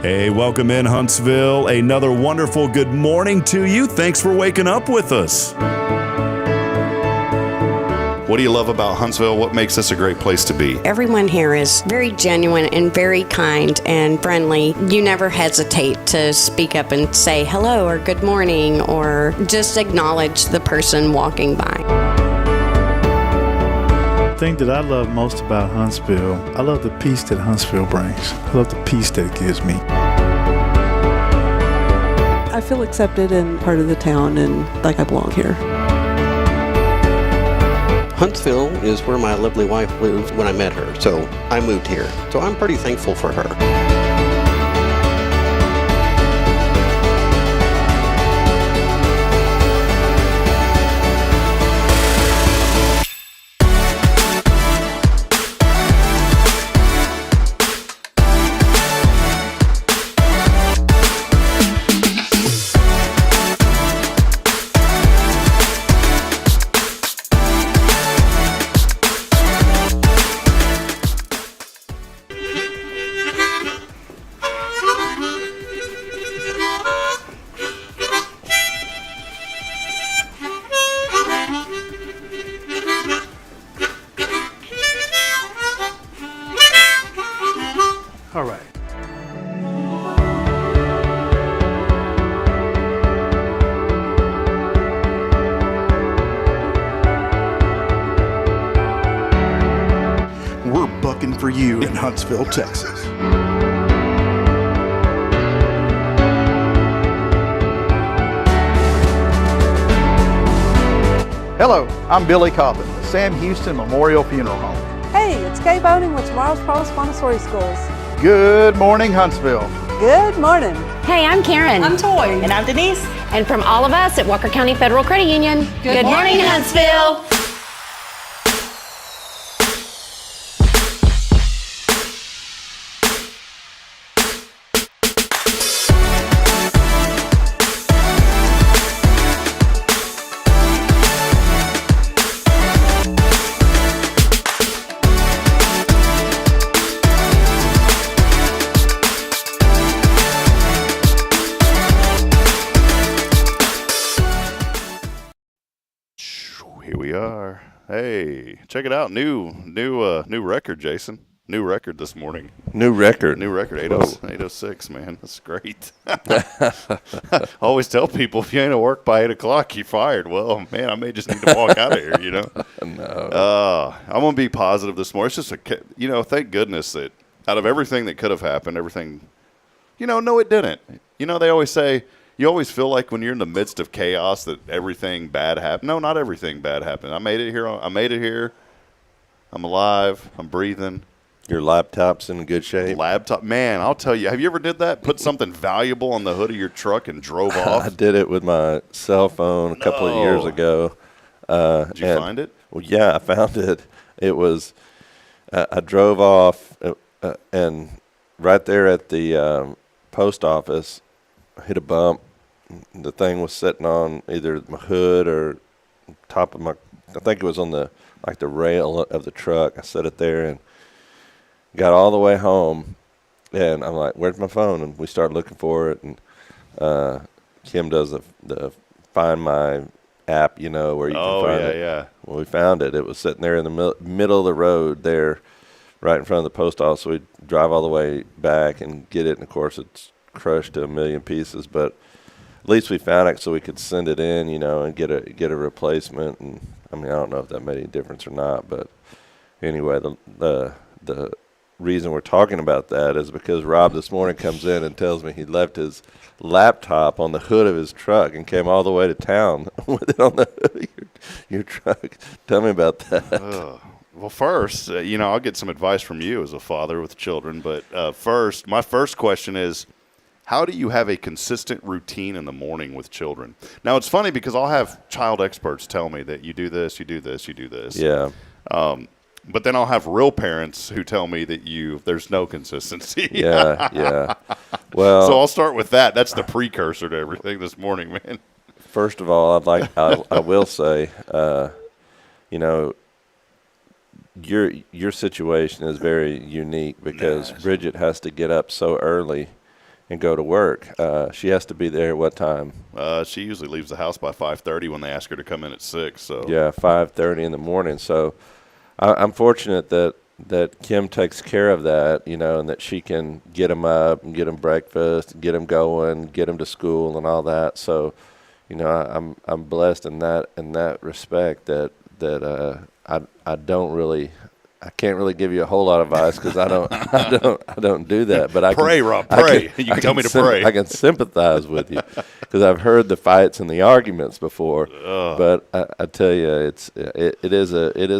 Hey, welcome in Huntsville. Another wonderful good morning to you. Thanks for waking up with us. What do you love about Huntsville? What makes this a great place to be? Everyone here is very genuine and very kind and friendly. You never hesitate to speak up and say hello or good morning or just acknowledge the person walking by. The thing that I love most about Huntsville, I love the peace that Huntsville brings. I love the peace that it gives me. I feel accepted and part of the town and like I belong here. Huntsville is where my lovely wife lived when I met her, so I moved here. So I'm pretty thankful for her. All right. We're bucking for you in Huntsville, Texas. Hello, I'm Billy Cobbin with Sam Houston Memorial Funeral Home. Hey, it's Kay Boning with Tomorrow's Promise Montessori Schools. Good morning, Huntsville. Good morning. Hey, I'm Karen. I'm Toy. And I'm Denise. And from all of us at Walker County Federal Credit Union, good morning, Huntsville. Here we are. Hey, check it out. New record, Jason. New record this morning. New record. 806, man. That's great. I always tell people, if you ain't at work by 8 o'clock, you're fired. Well, man, I may just need to walk out of here, you know? No. I'm going to be positive this morning. It's just, thank goodness that out of everything that could have happened, everything, no, it didn't. They always say, you always feel like when you're in the midst of chaos that everything bad happened. No, not everything bad happened. I made it here. I'm alive. I'm breathing. Your laptop's in good shape. Laptop, man, I'll tell you. Have you ever did that? Put something valuable on the hood of your truck and drove off? I did it with my cell phone a couple of years ago. Did you find it? Well, yeah, I found it. It was, I drove off and right there at the post office, hit a bump. The thing was sitting on either my hood or top of I think it was on the rail of the truck. I set it there and got all the way home, and I'm like, where's my phone? And we started looking for it, and Kim does the Find My app, where you can find it. Yeah. Well, we found it. It was sitting there in the middle of the road there, right in front of the post office. So we drive all the way back and get it, and of course it's crushed to a million pieces, but at least we found it so we could send it in, and get a replacement. And I don't know if that made any difference or not, but anyway, the reason we're talking about that is because Rob this morning comes in and tells me he left his laptop on the hood of his truck and came all the way to town with it on the hood of your truck. Tell me about that. Well, first, I'll get some advice from you as a father with children, but my first question is, how do you have a consistent routine in the morning with children? Now, it's funny because I'll have child experts tell me that you do this, you do this, you do this. Yeah. But then I'll have real parents who tell me that there's no consistency. Yeah. Well, so I'll start with that. That's the precursor to everything this morning, man. First of all, I will say, your situation is very unique because Bridget has to get up so early and go to work. She has to be there at what time? She usually leaves the house by 5:30 when they ask her to come in at 6. So Yeah, 5:30 in the morning. So I'm fortunate that Kim takes care of that, and that she can get them up and get them breakfast, get them going, get them to school and all that. So, I'm blessed in that respect that I can't really give you a whole lot of advice because I don't do that. But I pray, can, Rob, pray. You can tell me to pray. I can sympathize with you because I've heard the fights and the arguments before. But I tell you, it is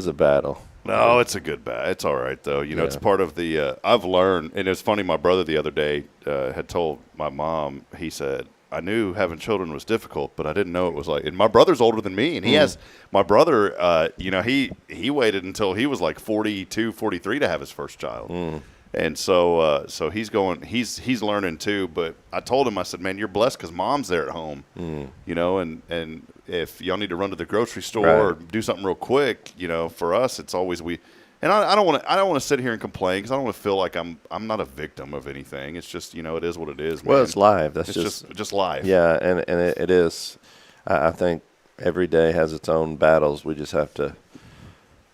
a battle. No, it's a good bat. It's all right, though. It's part of the I've learned, and it's funny, my brother the other day had told my mom, he said, I knew having children was difficult, but I didn't know it was like – and my brother's older than me, and he has – my brother, he waited until he was like 42, 43 to have his first child. And so he's going – he's learning too. But I told him, I said, man, you're blessed because mom's there at home, and if y'all need to run to the grocery store or do something real quick, for us it's always we – and I don't want to sit here and complain because I don't want to feel like I'm not a victim of anything. It's just, it is what it is, man. Well, it's life. That's just life. Yeah, and it is. I think every day has its own battles. We just have to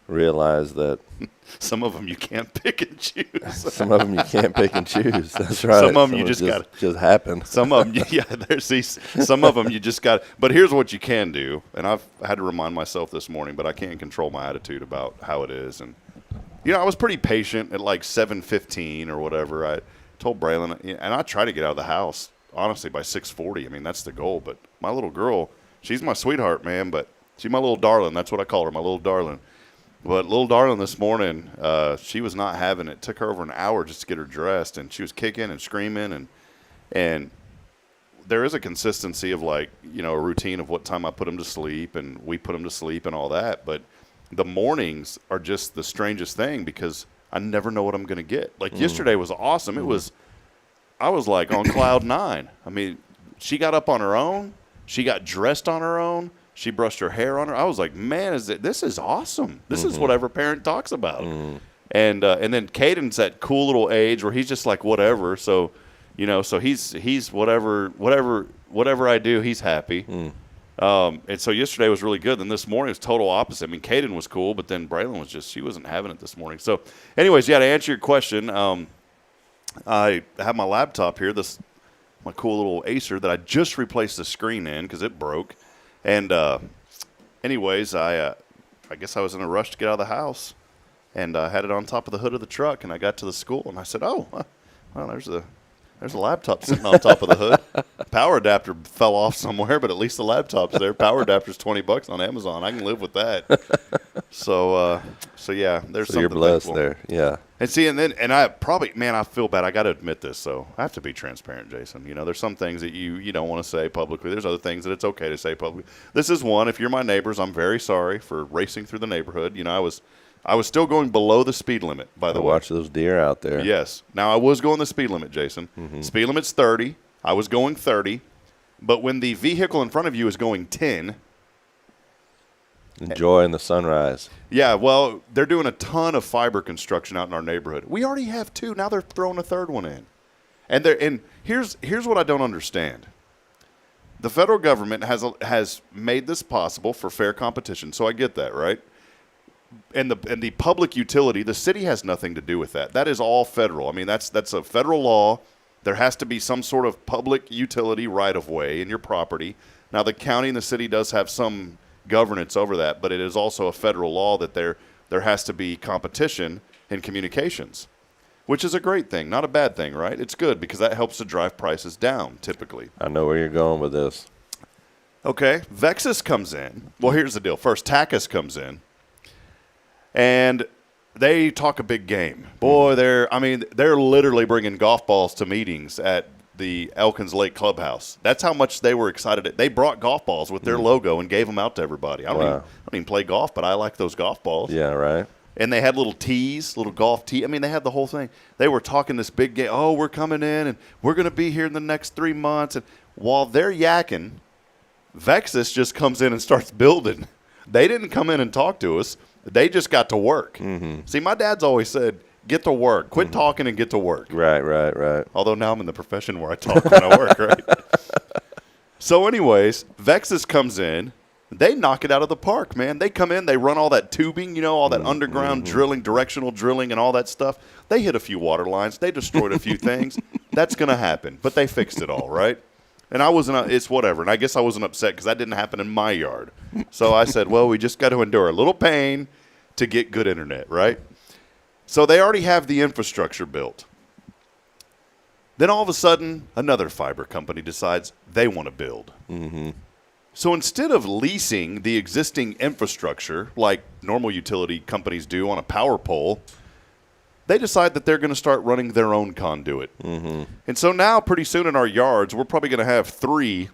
realize that some of them you can't pick and choose. Some of them you can't pick and choose. That's right. Some of them you just got just happen. Some of them, some of them you just got. But here's what you can do, and I've had to remind myself this morning, but I can't control my attitude about how it is. And I was pretty patient at like 7:15 or whatever. I told Braylon, and I try to get out of the house honestly by 6:40. I mean, that's the goal. But my little girl, she's my sweetheart, man. But she's my little darling. That's what I call her, my little darling. But little darling this morning, she was not having it. It took her over an hour just to get her dressed, and she was kicking and screaming. And there is a consistency of like, a routine of what time I put them to sleep, and we put them to sleep and all that. But the mornings are just the strangest thing because I never know what I'm going to get. Like yesterday was awesome. I was like on cloud 9. I mean, she got up on her own. She got dressed on her own. She brushed her hair on her. I was like, man, this is awesome. This is what every parent talks about. And then Caden's that cool little age where he's just like whatever. So, so he's whatever I do, he's happy. And so yesterday was really good. Then this morning was total opposite. I mean, Caden was cool, but then Braylon was she wasn't having it this morning. So, anyways, to answer your question, I have my laptop here, my cool little Acer that I just replaced the screen in because it broke. And anyways, I guess I was in a rush to get out of the house, and I had it on top of the hood of the truck, and I got to the school, and I said, oh, well, there's a laptop sitting on top of the hood. Power adapter fell off somewhere, but at least the laptop's there. Power adapter's $20 on Amazon. I can live with that. So yeah, there's something. You're blessed thankful. there, yeah. And see, and I probably, man, I feel bad. I got to admit this, so I have to be transparent, Jason. There's some things that you don't want to say publicly. There's other things that it's okay to say publicly. This is one. If you're my neighbors, I'm very sorry for racing through the neighborhood. I was still going below the speed limit, by the way. Watch those deer out there. Yes. Now, I was going the speed limit, Jason. Speed limit's 30. I was going 30. But when the vehicle in front of you is going 10. Enjoying the sunrise. Yeah, well, they're doing a ton of fiber construction out in our neighborhood. We already have 2. Now they're throwing a third one in. And here's what I don't understand. The federal government has made this possible for fair competition, so I get that, right? And the public utility, the city has nothing to do with that. That is all federal. I mean, that's a federal law. There has to be some sort of public utility right-of-way in your property. Now, the county and the city does have some governance over that, but it is also a federal law that there has to be competition in communications, which is a great thing, not a bad thing, right? It's good because that helps to drive prices down, typically. I know where you're going with this. Okay, Vexus comes in. Well, here's the deal. First, Tachus comes in. And they talk a big game. Boy, they're literally bringing golf balls to meetings at the Elkins Lake Clubhouse. That's how much they were excited. They brought golf balls with their logo and gave them out to everybody. I don't even play golf, but I like those golf balls. Yeah, right. And they had little tees, little golf tee. I mean, they had the whole thing. They were talking this big game. Oh, we're coming in, and we're going to be here in the next 3 months. And while they're yakking, Vexus just comes in and starts building. They didn't come in and talk to us. They just got to work. See, my dad's always said, Get to work. Quit talking and get to work. Right. Although now I'm in the profession where I talk when I work, right? So anyways, Vexus comes in. They knock it out of the park, man. They come in, they run all that tubing, all that underground drilling, directional drilling, and all that stuff. They hit a few water lines. They destroyed a few things. That's going to happen. But they fixed it all, right? And I wasn't, it's whatever. And I guess I wasn't upset because that didn't happen in my yard. So I said, well, we just got to endure a little pain to get good internet, right? So they already have the infrastructure built. Then all of a sudden, another fiber company decides they want to build. Mm-hmm. So instead of leasing the existing infrastructure like normal utility companies do on a power pole, they decide that they're going to start running their own conduit. Mm-hmm. And so now pretty soon in our yards, we're probably going to have 3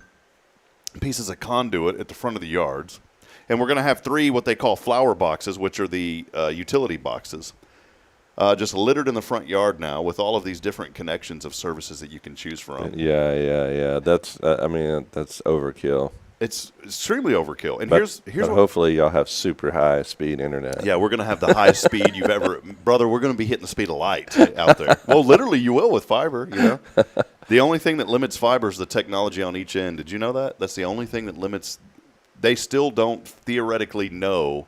pieces of conduit at the front of the yards. And we're going to have 3 what they call flower boxes, which are the utility boxes. Just littered in the front yard now with all of these different connections of services that you can choose from. Yeah. That's that's overkill. It's extremely overkill. And but here's what, hopefully y'all have super high speed internet. Yeah, we're going to have the highest speed you've ever – brother, we're going to be hitting the speed of light out there. Well, literally you will with fiber, The only thing that limits fiber is the technology on each end. Did you know that? That's the only thing that limits – they still don't theoretically know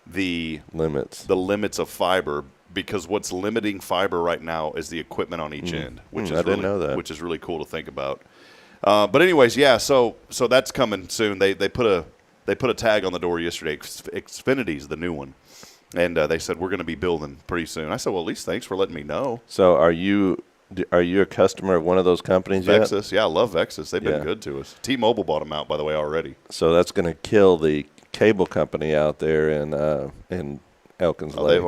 the limits of fiber because what's limiting fiber right now is the equipment on each end, which is didn't know that. Which is really cool to think about. But anyways, yeah. So that's coming soon. They put a tag on the door yesterday. Xfinity's the new one, and they said we're going to be building pretty soon. I said, well, at least thanks for letting me know. So are you a customer of one of those companies yet? Vexus, yeah, I love Vexus. They've been good to us. T-Mobile bought them out, by the way, already. So that's going to kill the cable company out there in Elkins Lake.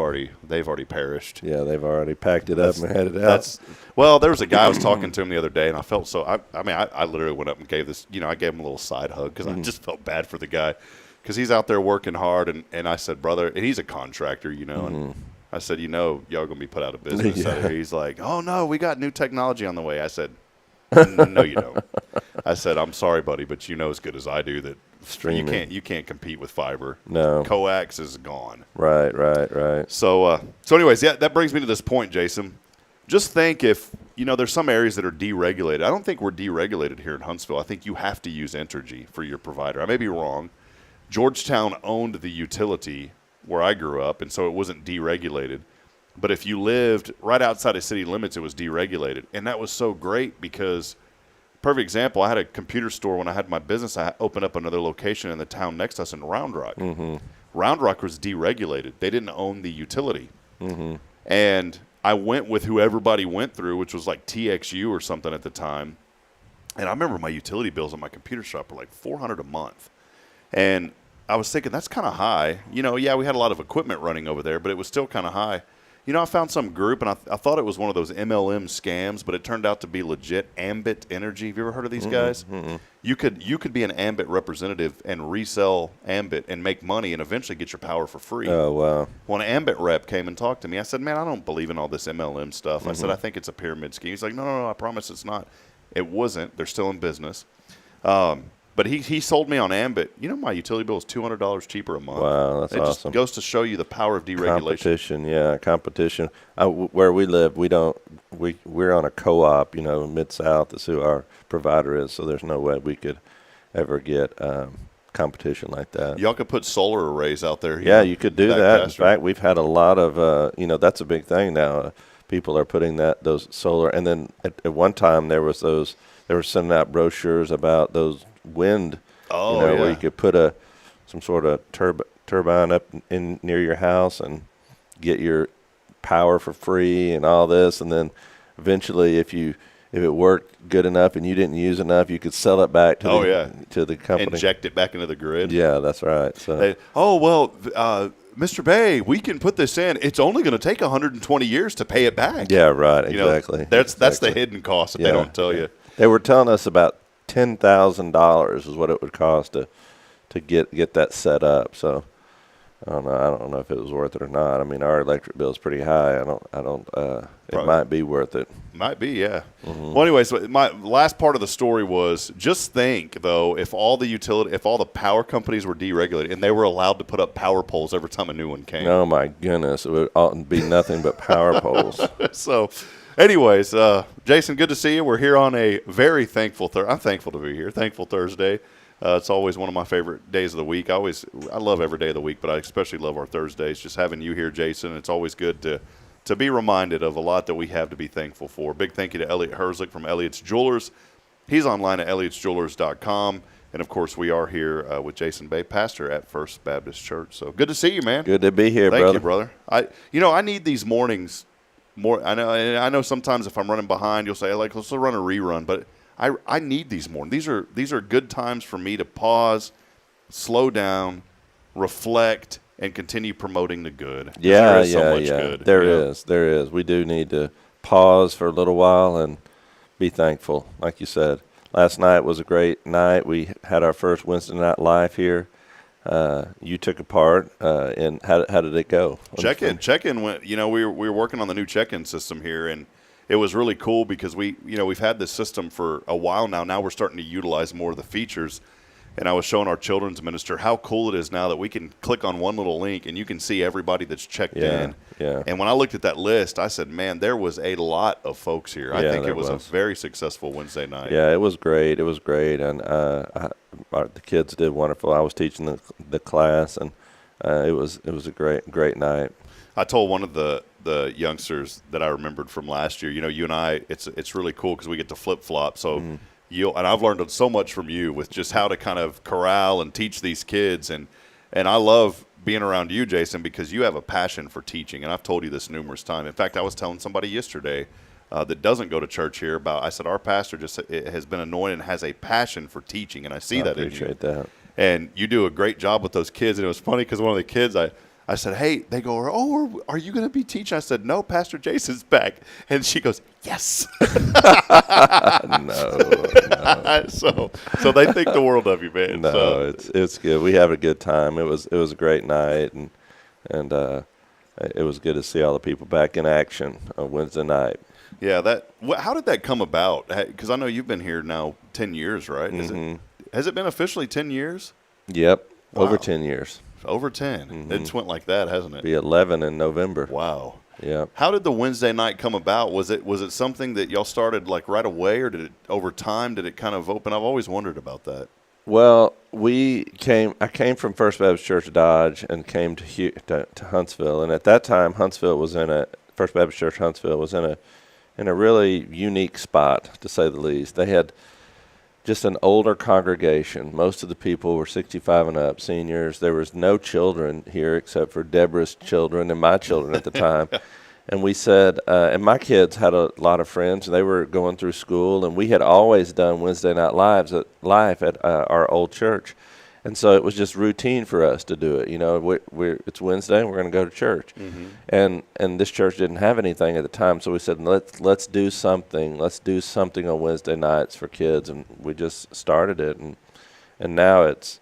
They've already perished. Yeah, they've already packed it up and headed out. Well, there was a guy I was talking to him the other day, and I felt so. I literally went up and gave this. I gave him a little side hug because I just felt bad for the guy because he's out there working hard, and I said, brother, and he's a contractor, and I said, y'all gonna be put out of business. Yeah. He's like, oh no, we got new technology on the way. I said, no, you don't. I said, I'm sorry, buddy, but you know as good as I do that. Streaming. You can't compete with fiber. No. Coax is gone. Right. So anyways, yeah, that brings me to this point, Jason. Just think if, there's some areas that are deregulated. I don't think we're deregulated here in Huntsville. I think you have to use Entergy for your provider. I may be wrong. Georgetown owned the utility where I grew up, and so it wasn't deregulated. But if you lived right outside of city limits, it was deregulated. And that was so great because – perfect example, I had a computer store when I had my business. I opened up another location in the town next to us in Round Rock. Mm-hmm. Round Rock was deregulated. They didn't own the utility. Mm-hmm. And I went with who everybody went through, which was like TXU or something at the time. And I remember my utility bills on my computer shop were like $400 a month. And I was thinking, that's kind of high. Yeah, we had a lot of equipment running over there, but it was still kind of high. I found some group, and I thought it was one of those MLM scams, but it turned out to be legit. Ambit Energy. Have you ever heard of these guys? Mm-hmm. You could be an Ambit representative and resell Ambit and make money and eventually get your power for free. Oh, wow. When an Ambit rep came and talked to me, I said, man, I don't believe in all this MLM stuff. I said, I think it's a pyramid scheme. He's like, no, I promise it's not. It wasn't. They're still in business. But he sold me on Ambit. My utility bill is $200 cheaper a month. Wow, that's awesome. It just goes to show you the power of deregulation. Competition. Where we live, we're on a co-op, Mid-South. That's who our provider is, so there's no way we could ever get competition like that. Y'all could put solar arrays out there. Yeah, you could do that. In fact, we've had a lot of, that's a big thing now. People are putting those solar, and then at one time they were sending out brochures about those wind, where you could put some sort of turbine up in near your house and get your power for free and all this, and then eventually if it worked good enough and you didn't use enough, you could sell it back to the company. Inject it back into the grid. Yeah, that's right. So Mr. Bay, we can put this in. It's only going to take 120 years to pay it back. Yeah, right. Exactly. That's the hidden cost that they don't tell you. They were telling us about $10,000 is what it would cost to get that set up. So I don't know if it was worth it or not. I mean, our electric bill is pretty high. It might be worth it. Might be, yeah. Well, anyways, my last part of the story was just think, though, if all the power companies were deregulated and they were allowed to put up power poles every time a new one came. Oh, my goodness. It would be nothing but power poles. So, anyways, Jason, good to see you. We're here on a very thankful I'm thankful to be here. Thankful Thursday. It's always one of my favorite days of the week. I love every day of the week, but I especially love our Thursdays. Just having you here, Jason, it's always good to be reminded of a lot that we have to be thankful for. Big thank you to Elliot Herzlich from Elliot's Jewelers. He's online at elliotsjewelers.com. And, of course, we are here with Jason Bay, pastor at First Baptist Church. So good to see you, man. Good to be here, Thank brother. you, brother. I need these mornings more. I know sometimes if I'm running behind, you'll say, like, let's run a rerun. But I need these mornings. These are good times for me to pause, slow down, reflect, and continue promoting the good. Yeah, there is so much good. There is. We do need to pause for a little while and be thankful, like you said. Last night was a great night. We had our first Wednesday night live here. You took a part, and how did it go? Check-in went. We were working on the new check-in system here, and it was really cool because we've had this system for a while now. Now we're starting to utilize more of the features. And I was showing our children's minister how cool it is now that we can click on one little link and you can see everybody that's checked in. Yeah. And when I looked at that list, I said, man, there was a lot of folks here. I think it was a very successful Wednesday night. Yeah, it was great. And the kids did wonderful. I was teaching the class, and it was a great night. I told one of the youngsters that I remembered from last year, you and I, it's really cool because we get to flip-flop. So and I've learned so much from you with just how to kind of corral and teach these kids. And I love being around you, Jason, because you have a passion for teaching. And I've told you this numerous times. In fact, I was telling somebody yesterday that doesn't go to church here I said, our pastor just has been anointed and has a passion for teaching. And I see that in you. I appreciate that. And you do a great job with those kids. And it was funny because one of the kids, I said, hey, they go, oh, are you going to be teaching? I said, no, Pastor Jason's back. And she goes, yes. No. So they think the world of you, man. No, so. it's good. We have a good time. It was a great night, and it was good to see all the people back in action on Wednesday night. Yeah, how did that come about? Because I know you've been here now 10 years, right? Has it been officially 10 years? Yep, Wow. over 10 years. Over 10. It just went like that, hasn't it? Be 11 in November. Wow. Yeah. How did the Wednesday night come about? Was it something that y'all started like right away, or did it over time? Did it kind of open? I've always wondered about that. Well, I came from First Baptist Church Dodge and came to Huntsville, and at that time, First Baptist Church Huntsville was in a really unique spot, to say the least. They had just an older congregation. Most of the people were 65 and up, seniors. There was no children here except for Deborah's children and my children at the time. And we said, and my kids had a lot of friends, and they were going through school, and we had always done Wednesday night live at our old church. And so it was just routine for us to do it. It's Wednesday, and we're going to go to church. And this church didn't have anything at the time, so we said, let's do something. Let's do something on Wednesday nights for kids, and we just started it. And now it's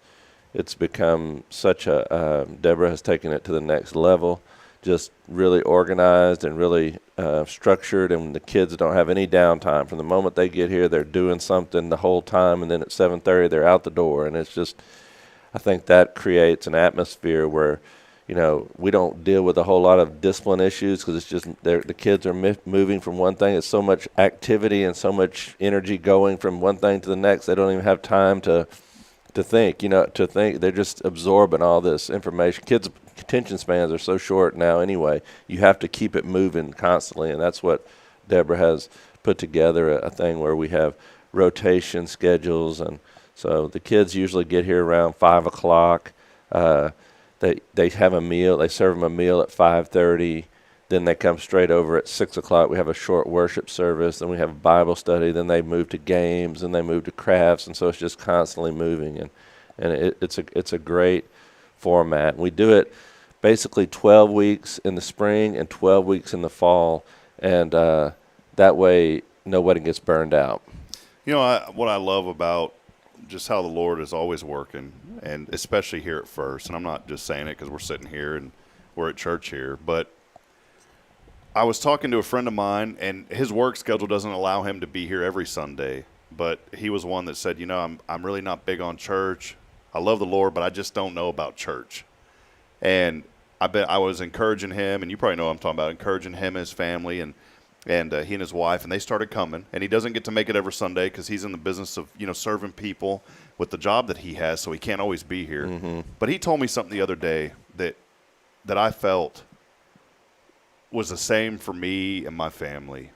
become such Deborah has taken it to the next level, just really organized and really structured, and the kids don't have any downtime. From the moment they get here, they're doing something the whole time, and then at 7:30 they're out the door, and it's just, I think that creates an atmosphere where, we don't deal with a whole lot of discipline issues because it's just the kids are moving from one thing. It's so much activity and so much energy going from one thing to the next. They don't even have time to think. They're just absorbing all this information. Kids' attention spans are so short now anyway. You have to keep it moving constantly, and that's what Deborah has put together, a thing where we have rotation schedules. And so the kids usually get here around 5 o'clock. They have a meal. They serve them a meal at 5:30. Then they come straight over at 6 o'clock. We have a short worship service. Then we have a Bible study. Then they move to games. Then they move to crafts. And so it's just constantly moving. And it's a great format. We do it basically 12 weeks in the spring and 12 weeks in the fall. And that way nobody gets burned out. What I love about just how the Lord is always working, and especially here at First, and I'm not just saying it because we're sitting here and we're at church here, but I was talking to a friend of mine, and his work schedule doesn't allow him to be here every Sunday. But he was one that said, I'm really not big on church. I love the Lord, but I just don't know about church. And I was encouraging him, and you probably know what I'm talking about, encouraging him and his family, and he and his wife, and they started coming. And he doesn't get to make it every Sunday because he's in the business of serving people with the job that he has, so he can't always be here. Mm-hmm. But he told me something the other day that I felt was the same for me and my family.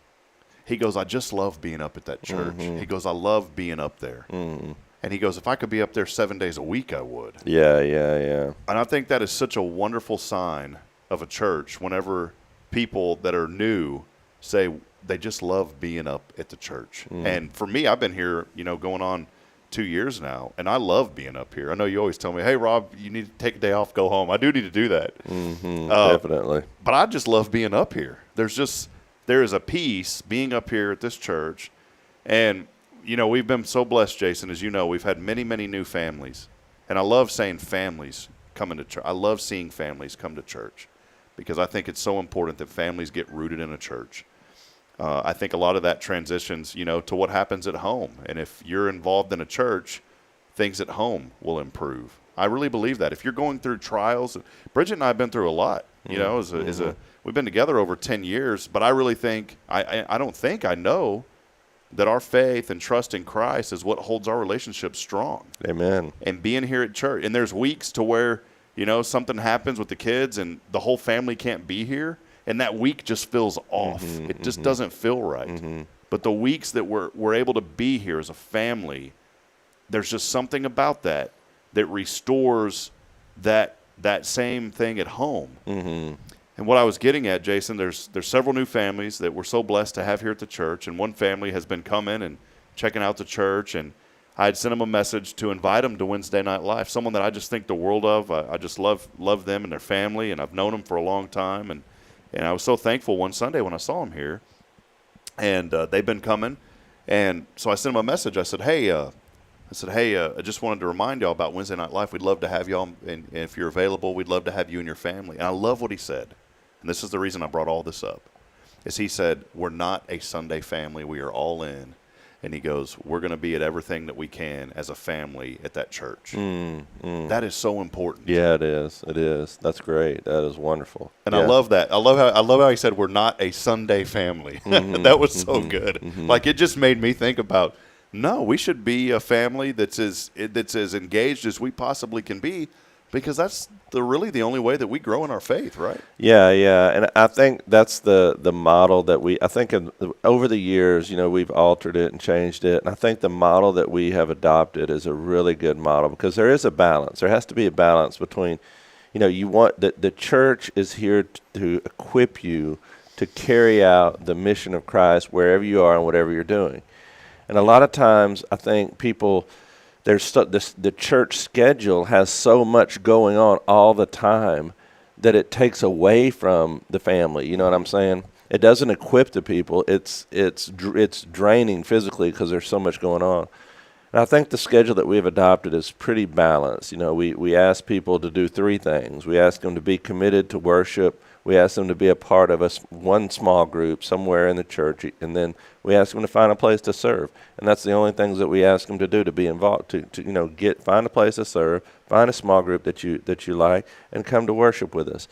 He goes, I just love being up at that church. Mm-hmm. He goes, I love being up there. Mm-hmm. And he goes, if I could be up there 7 days a week, I would. Yeah. And I think that is such a wonderful sign of a church whenever people that are new say they just love being up at the church. Mm-hmm. And for me, I've been here, going on 2 years now, and I love being up here. I know you always tell me, hey, Rob, you need to take a day off, go home. I do need to do that. Mm-hmm. Definitely. But I just love being up here. There is a peace being up here at this church. And we've been so blessed, Jason, as you know, we've had many, many new families. And I love saying families coming to church. I love seeing families come to church because I think it's so important that families get rooted in a church. I think a lot of that transitions, to what happens at home. And if you're involved in a church, things at home will improve. I really believe that. If you're going through trials, Bridget and I have been through a lot, we've been together over 10 years, but I really think, I know that our faith and trust in Christ is what holds our relationship strong. Amen. And being here at church. And there's weeks to where, something happens with the kids and the whole family can't be here. And that week just feels off. Mm-hmm, it just doesn't feel right. Mm-hmm. But the weeks that we're able to be here as a family, there's just something about that restores that same thing at home. Mm-hmm. And what I was getting at, Jason, there's several new families that we're so blessed to have here at the church. And one family has been coming and checking out the church. And I had sent them a message to invite them to Wednesday Night Live, someone that I just think the world of. I just love them and their family, and I've known them for a long time. And I was so thankful one Sunday when I saw them here. And they've been coming. And so I sent them a message. I said, hey, I just wanted to remind y'all about Wednesday Night Live. We'd love to have y'all, and if you're available, we'd love to have you and your family. And I love what he said. And this is the reason I brought all this up, is he said, we're not a Sunday family. We are all in. And he goes, we're going to be at everything that we can as a family at that church. That is so important. Yeah, it is. It is. That's great. That is wonderful. And I love that. I love how he said we're not a Sunday family. Mm-hmm. That was so good. Mm-hmm. Like, it just made me think about, no, we should be a family that's as engaged as we possibly can be, because that's really the only way that we grow in our faith, right? Yeah, and I think that's the model that I think over the years, we've altered it and changed it, and I think the model that we have adopted is a really good model, because there is a balance. There has to be a balance between, you want the church is here to equip you to carry out the mission of Christ wherever you are and whatever you're doing. And a lot of times, I think people, the church schedule has so much going on all the time that it takes away from the family. You know what I'm saying? It doesn't equip the people. It's draining physically because there's so much going on. And I think the schedule that we've adopted is pretty balanced. We ask people to do three things. We ask them to be committed to worship. We ask them to be a part of one small group somewhere in the church, and then we ask them to find a place to serve. And that's the only things that we ask them to do, to be involved, to find a place to serve, find a small group that you like, and come to worship with us.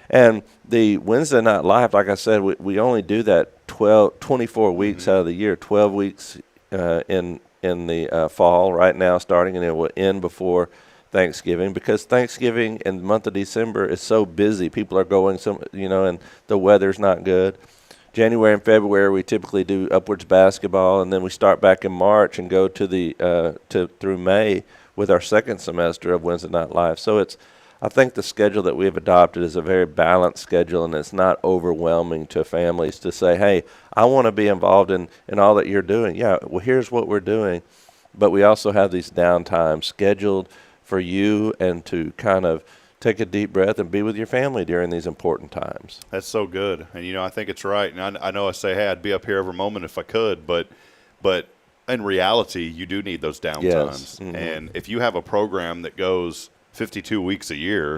And the Wednesday Night Live, like I said, we only do that 24 weeks out of the year, 12 weeks in the fall right now starting, and it will end before Thanksgiving, because Thanksgiving in the month of December is so busy. People are going and the weather's not good. January and February we typically do upwards basketball, and then we start back in March and go to through May with our second semester of Wednesday Night Live. So I think the schedule that we've adopted is a very balanced schedule, and it's not overwhelming to families to say, hey, I want to be involved in all that you're doing. Yeah, well, here's what we're doing. But we also have these downtime scheduled for you, and to kind of take a deep breath and be with your family during these important times. That's so good. And, I think it's right. And I know I say, hey, I'd be up here every moment if I could, but in reality, you do need those downtimes. Yes. Mm-hmm. And if you have a program that goes 52 weeks a year,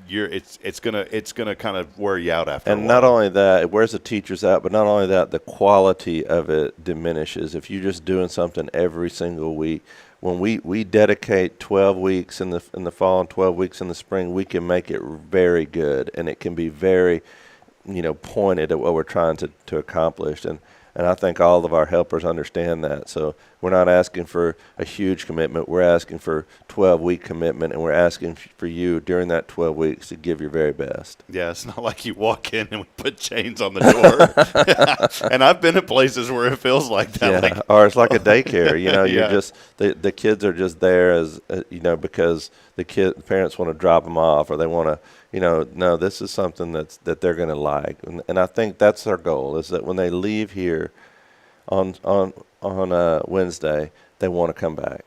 it's gonna kind of wear you out after. And a not while. only that, it wears the teachers out, but not only that, the quality of it diminishes. If you're just doing something every single week, when we dedicate 12 weeks in the fall and 12 weeks in the spring, we can make it very good, and it can be very, pointed at what we're trying to accomplish. And I think all of our helpers understand that. So we're not asking for a huge commitment. We're asking for 12-week commitment, and we're asking for you during that 12 weeks to give your very best. Yeah, it's not like you walk in and we put chains on the door. And I've been in places where it feels like that. Yeah, like, or it's like a daycare. You're Yeah. just the kids are just there as because the parents want to drop them off, or they want to. No, this is something that they're going to like, and I think that's our goal, is that when they leave here on Wednesday, they want to come back.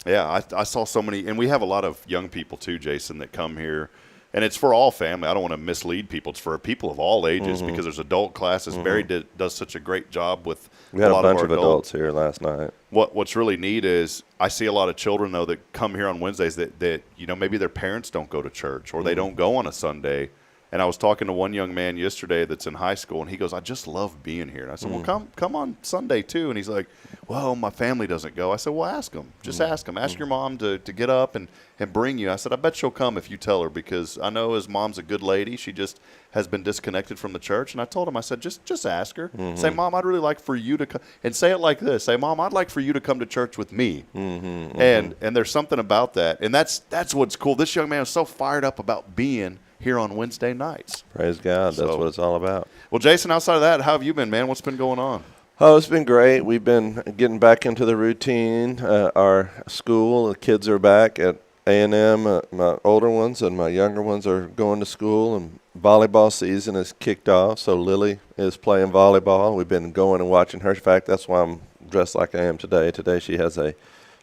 Yeah, I saw so many, and we have a lot of young people too, Jason, that come here, and it's for all family. I don't want to mislead people. It's for people of all ages because there's adult classes. Barry does such a great job with We had a lot bunch of of our adults here last night. What's really neat is I see a lot of children, though, that come here on Wednesdays that maybe their parents don't go to church or they don't go on a Sunday. And I was talking to one young man yesterday that's in high school, and he goes, I just love being here. And I said, well, come on Sunday, too. And he's like, well, my family doesn't go. I said, well, ask them. Just ask them. Ask your mom to get up and bring you. I said, I bet she'll come if you tell her, because I know his mom's a good lady. She just has been disconnected from the church. And I told him, I said, just ask her. Say, Mom, I'd really like for you to come. And say it like this. Say, Mom, I'd like for you to come to church with me. And there's something about that. And that's what's cool. This young man is so fired up about being here on Wednesday nights. Praise God. That's what it's all about. Well, Jason, outside of that, how have you been, man? What's been going on? Oh, it's been great. We've been getting back into the routine. Our school, the kids are back at A&M. My older ones and my younger ones are going to school, and volleyball season has kicked off. So Lily is playing volleyball. We've been going and watching her. In fact, that's why I'm dressed like I am today. Today she has a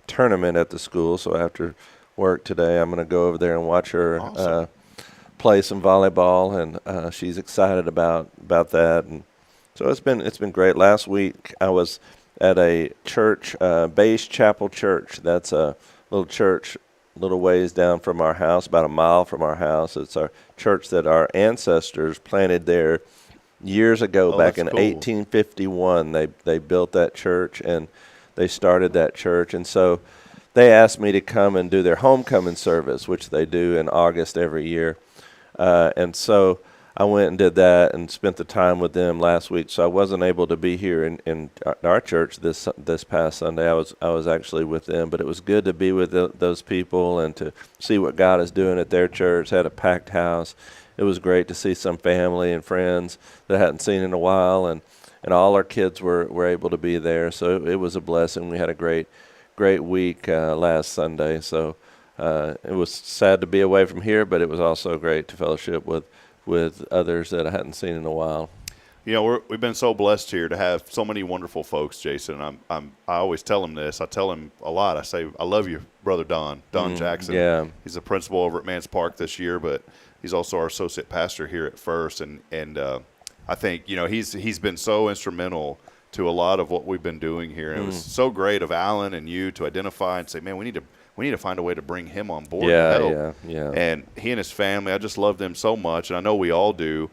tournament at the school, so after work today I'm going to go over there and watch her Awesome. play some volleyball, and she's excited about that. And so it's been great. Last week I was at a church, Base Chapel Church. That's a little church, little ways down from our house, about a mile from our house. It's our church that our ancestors planted there years ago. Back in that's cool. 1851. They built that church, and they started that church. And so they asked me to come and do their homecoming service, which they do in August every year. And so I went and did that and spent the time with them last week. So I wasn't able to be here in our church this past Sunday. I was actually with them, but it was good to be with those people and to see what God is doing at their church. Had a packed house. It was great to see some family and friends that I hadn't seen in a while, and all our kids were able to be there. So it was a blessing. We had a great week last Sunday. So it was sad to be away from here, but it was also great to fellowship with others that I hadn't seen in a while. We've been so blessed here to have so many wonderful folks, Jason. I always tell him this. I tell him a lot. I say, I love you, Brother Don Jackson. Yeah. He's the principal over at Mans Park this year, but he's also our associate pastor here at First. And I think, he's been so instrumental to a lot of what we've been doing here. And it was so great of Alan and you to identify and say, man, we need to find a way to bring him on board. Yeah. And he and his family, I just love them so much, and I know we all do.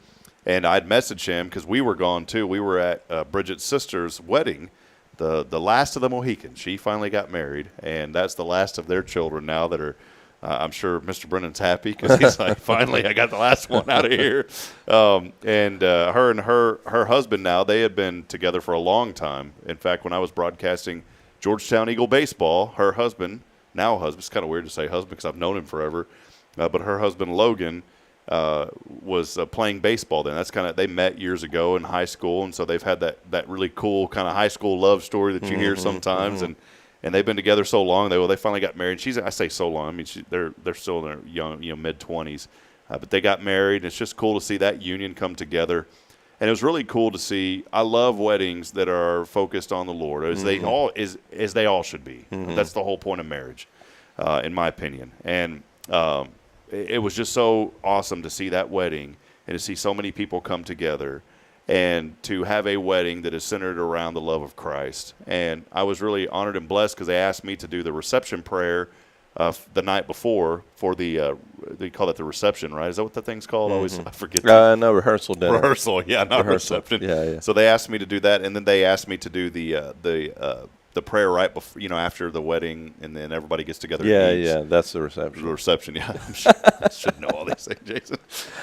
And I'd messaged him because we were gone too. We were at Bridget's sister's wedding, the last of the Mohicans. She finally got married, and that's the last of their children now that are. I'm sure Mr. Brennan's happy because he's like, finally, I got the last one out of here. Her and her husband now, they had been together for a long time. In fact, when I was broadcasting Georgetown Eagle baseball, her husband. It's kind of weird to say husband because I've known him forever, but her husband Logan was playing baseball then. That's they met years ago in high school, and so they've had that really cool kind of high school love story that you hear sometimes, and they've been together so long. They finally got married. I say so long. I mean they're still in their young mid-20s, but they got married. And it's just cool to see that union come together. And it was really cool to see. I love weddings that are focused on the Lord, as they all should be. That's the whole point of marriage, in my opinion. And it was just so awesome to see that wedding and to see so many people come together and to have a wedding that is centered around the love of Christ. And I was really honored and blessed because they asked me to do the reception prayer the night before for the they call that the reception, right? Is that what the thing's called? Always I forget. No, rehearsal dinner. Rehearsal, yeah, not Rehearsal. reception. Yeah. So they asked me to do that, and then they asked me to do the prayer right before, after the wedding, and then everybody gets together. and eats. Yeah, that's the reception. The reception, yeah. I should know all these things, Jason.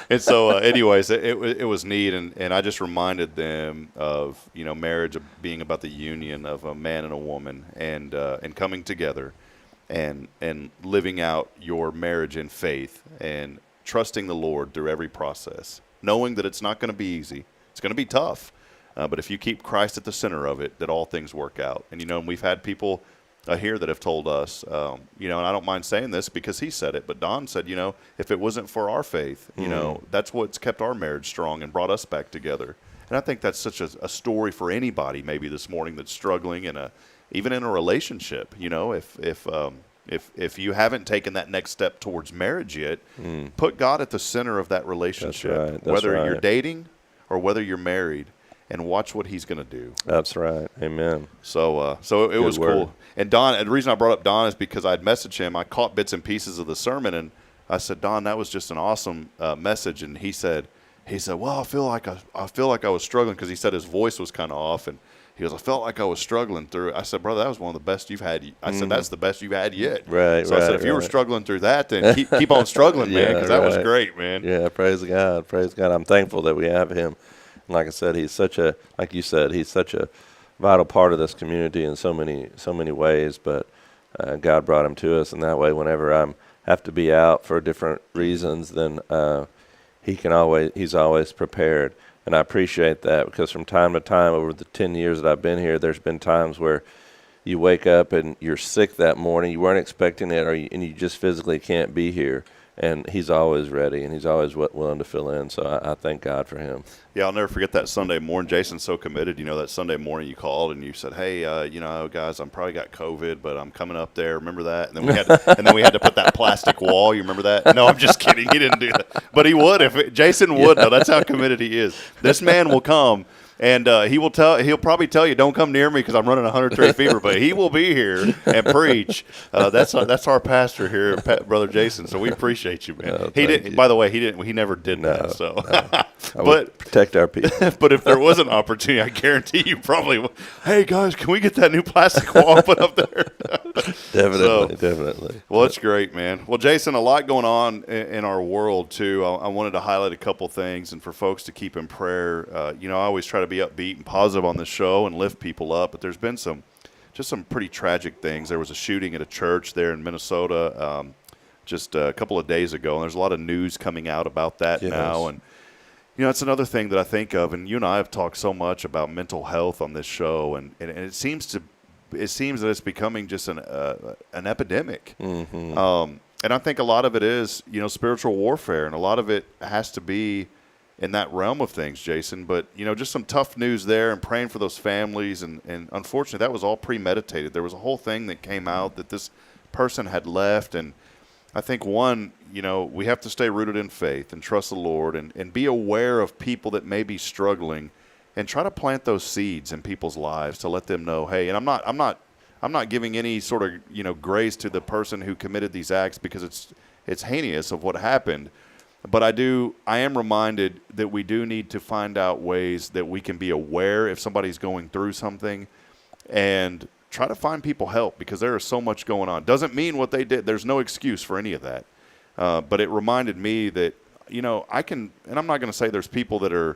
And so, anyways, it was neat, and I just reminded them of marriage being about the union of a man and a woman, and coming together, and living out your marriage in faith, and trusting the Lord through every process, knowing that it's not going to be easy. It's going to be tough. But if you keep Christ at the center of it, that all things work out. And, and we've had people here that have told us, and I don't mind saying this because he said it, but Don said, if it wasn't for our faith, that's what's kept our marriage strong and brought us back together. And I think that's such a story for anybody maybe this morning that's struggling even in a relationship. If you haven't taken that next step towards marriage yet, put God at the center of that relationship, That's whether right. you're dating or whether you're married. And watch what he's going to do. That's right. Amen. So it was word. cool. And Don, the reason I brought up Don is because I'd messaged him. I caught bits and pieces of the sermon, and I said, Don, that was just an awesome message. And he said, well, I feel like I was struggling, because he said his voice was kind of off, and he goes, I felt like I was struggling through it. I said, brother, that was one of the best you've had. I said, that's the best you've had yet. Right. So I said, if you were struggling through that, then keep on struggling, man, because that was great, man. Yeah, praise God. Praise God. I'm thankful that we have him. Like I said, he's such a vital part of this community in so many ways. But God brought him to us, and that way, whenever I have to be out for different reasons, then he's always prepared. And I appreciate that, because from time to time over the 10 years that I've been here, there's been times where you wake up and you're sick that morning, you weren't expecting it, and you just physically can't be here. And he's always ready, and he's always willing to fill in. So I thank God for him. Yeah, I'll never forget that Sunday morning. Jason's so committed. That Sunday morning you called and you said, "Hey, guys, I'm probably got COVID, but I'm coming up there. Remember that?" And then we had to put that plastic wall. You remember that? No, I'm just kidding. He didn't do that, but he would Jason would. No, that's how committed he is. This man will come. And he'll probably tell you, don't come near me because I'm running 103 fever, but he will be here and preach. That's our pastor here, Brother Jason. So we appreciate you, man. No, he didn't. you. By the way, he never did that. So, but protect our people. But if there was an opportunity, I guarantee you probably would. Hey guys, can we get that new plastic wall put up there? Definitely. Well, it's great, man. Well, Jason, a lot going on in our world too. I wanted to highlight a couple things, and for folks to keep in prayer. I always try to be upbeat and positive on this show and lift people up, but there's been some pretty tragic things. There was a shooting at a church there in Minnesota just a couple of days ago, and there's a lot of news coming out about that now. And it's another thing that I think of, and you and I have talked so much about mental health on this show, and it seems that it's becoming just an epidemic. Mm-hmm. And I think a lot of it is spiritual warfare, and a lot of it has to be in that realm of things, Jason. But, just some tough news there, and praying for those families. And unfortunately, that was all premeditated. There was a whole thing that came out that this person had left. And I think, we have to stay rooted in faith and trust the Lord, and be aware of people that may be struggling, and try to plant those seeds in people's lives to let them know, hey, and I'm not giving any sort of, grace to the person who committed these acts, because it's heinous of what happened. But I am reminded that we do need to find out ways that we can be aware if somebody's going through something, and try to find people help, because there is so much going on. Doesn't mean what they did. There's no excuse for any of that. But it reminded me that, I can, and I'm not going to say there's people that are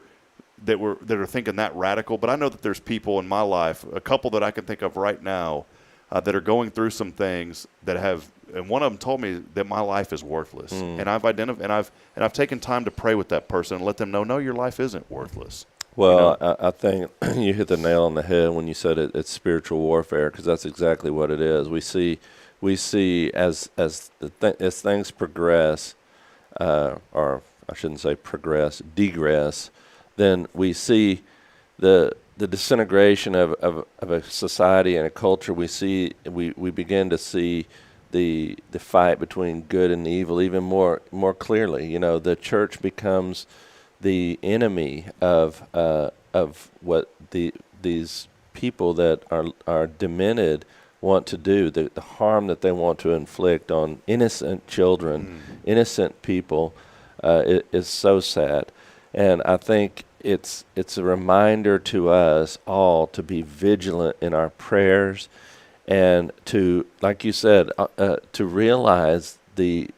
thinking that radical, but I know that there's people in my life, a couple that I can think of right now, that are going through some things that have, and one of them told me that my life is worthless. And I've identified, and I've taken time to pray with that person and let them know, no, your life isn't worthless. Well, I think you hit the nail on the head when you said it's spiritual warfare, because that's exactly what it is. We see as things progress, or I shouldn't say progress, degress, then we see the disintegration of a society and a culture. We begin to see the fight between good and evil even more clearly. The church becomes the enemy of what these people that are demented want to do, the harm that they want to inflict on innocent children, innocent people, is so sad. And I think it's a reminder to us all to be vigilant in our prayers and to, like you said, to realize the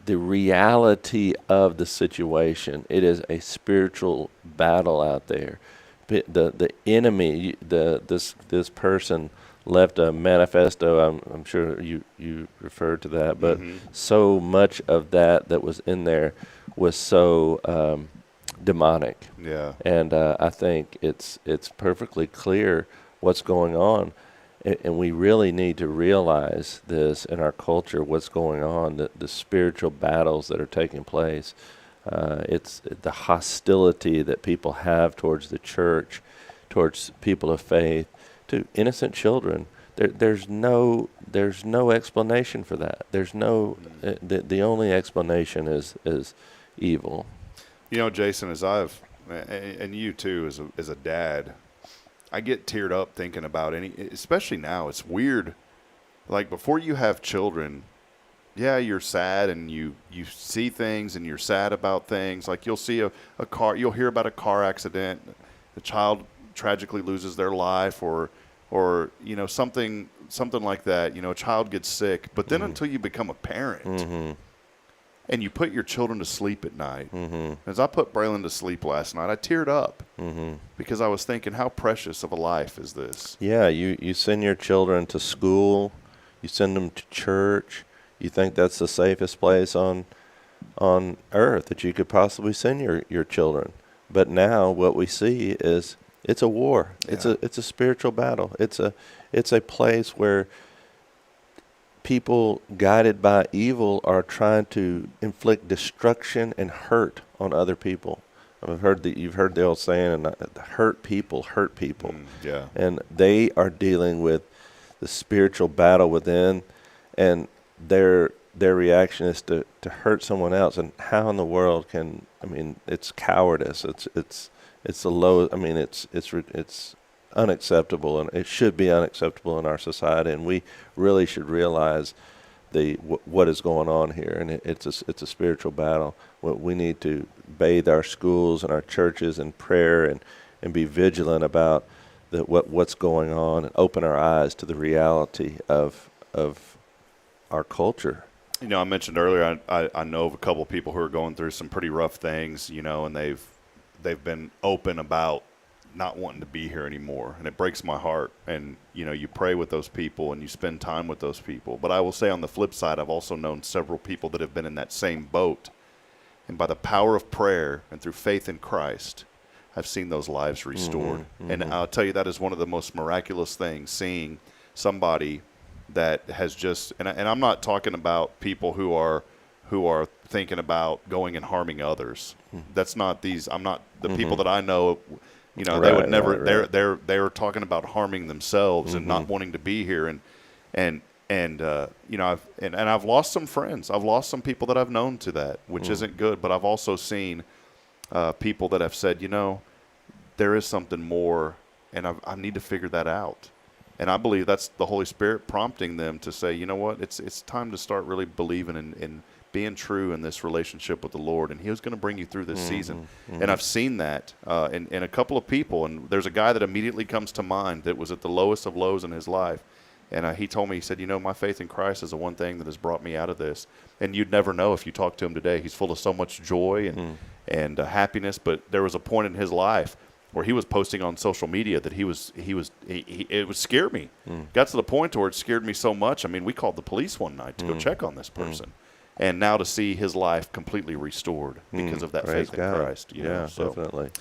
reality of the situation. It is a spiritual battle out there. The enemy, this person left a manifesto. I'm sure you referred to that, but so much of that was in there was so demonic. Yeah. And I think it's perfectly clear what's going on. And we really need to realize this in our culture, what's going on, the spiritual battles that are taking place. It's the hostility that people have towards the church, towards people of faith, to innocent children. There's no explanation for that. There's no the only explanation is evil. You know, Jason, and you too, as a dad, I get teared up thinking about especially now. It's weird. Like before you have children, yeah, you're sad and you see things and you're sad about things. Like you'll see you'll hear about a car accident, the child tragically loses their life, or something like that. A child gets sick. But then until you become a parent and you put your children to sleep at night, as I put Braylon to sleep last night, I teared up because I was thinking, how precious of a life is this? Yeah, you send your children to school, you send them to church. You think that's the safest place on earth that you could possibly send your children. But now what we see is it's a war. Yeah. It's a spiritual battle. It's a place where people guided by evil are trying to inflict destruction and hurt on other people. You've heard the old saying, hurt people hurt people. Yeah. And they are dealing with the spiritual battle within, and their reaction is to hurt someone else. And how in the world it's cowardice. It's the low. It's unacceptable, and it should be unacceptable in our society. And we really should realize what is going on here. And it's a spiritual battle. We need to bathe our schools and our churches in prayer and be vigilant about what's going on, and open our eyes to the reality of our culture. I mentioned earlier, I know of a couple of people who are going through some pretty rough things, and they've been open about not wanting to be here anymore, and it breaks my heart. And you pray with those people and you spend time with those people. But I will say, on the flip side, I've also known several people that have been in that same boat, and by the power of prayer and through faith in Christ, I've seen those lives restored. And I'll tell you, that is one of the most miraculous things, seeing somebody that has just, and I'm not talking about people who are thinking about going and harming others. That's not I'm not the people that I know. They would never. Right. They're talking about harming themselves and not wanting to be here. And I've lost some friends. I've lost some people that I've known to that, which isn't good. But I've also seen people that have said, there is something more, and I need to figure that out. And I believe that's the Holy Spirit prompting them to say, you know what, it's time to start really believing in being true in this relationship with the Lord, and He was going to bring you through this season. And I've seen that in a couple of people, and there's a guy that immediately comes to mind that was at the lowest of lows in his life, and he told me, he said, my faith in Christ is the one thing that has brought me out of this. And you'd never know if you talked to him today. He's full of so much joy and happiness, but there was a point in his life where he was posting on social media that it would scare me. Got to the point where it scared me so much. We called the police one night to go check on this person. And now to see his life completely restored because of that Praise faith God. in Christ. Definitely.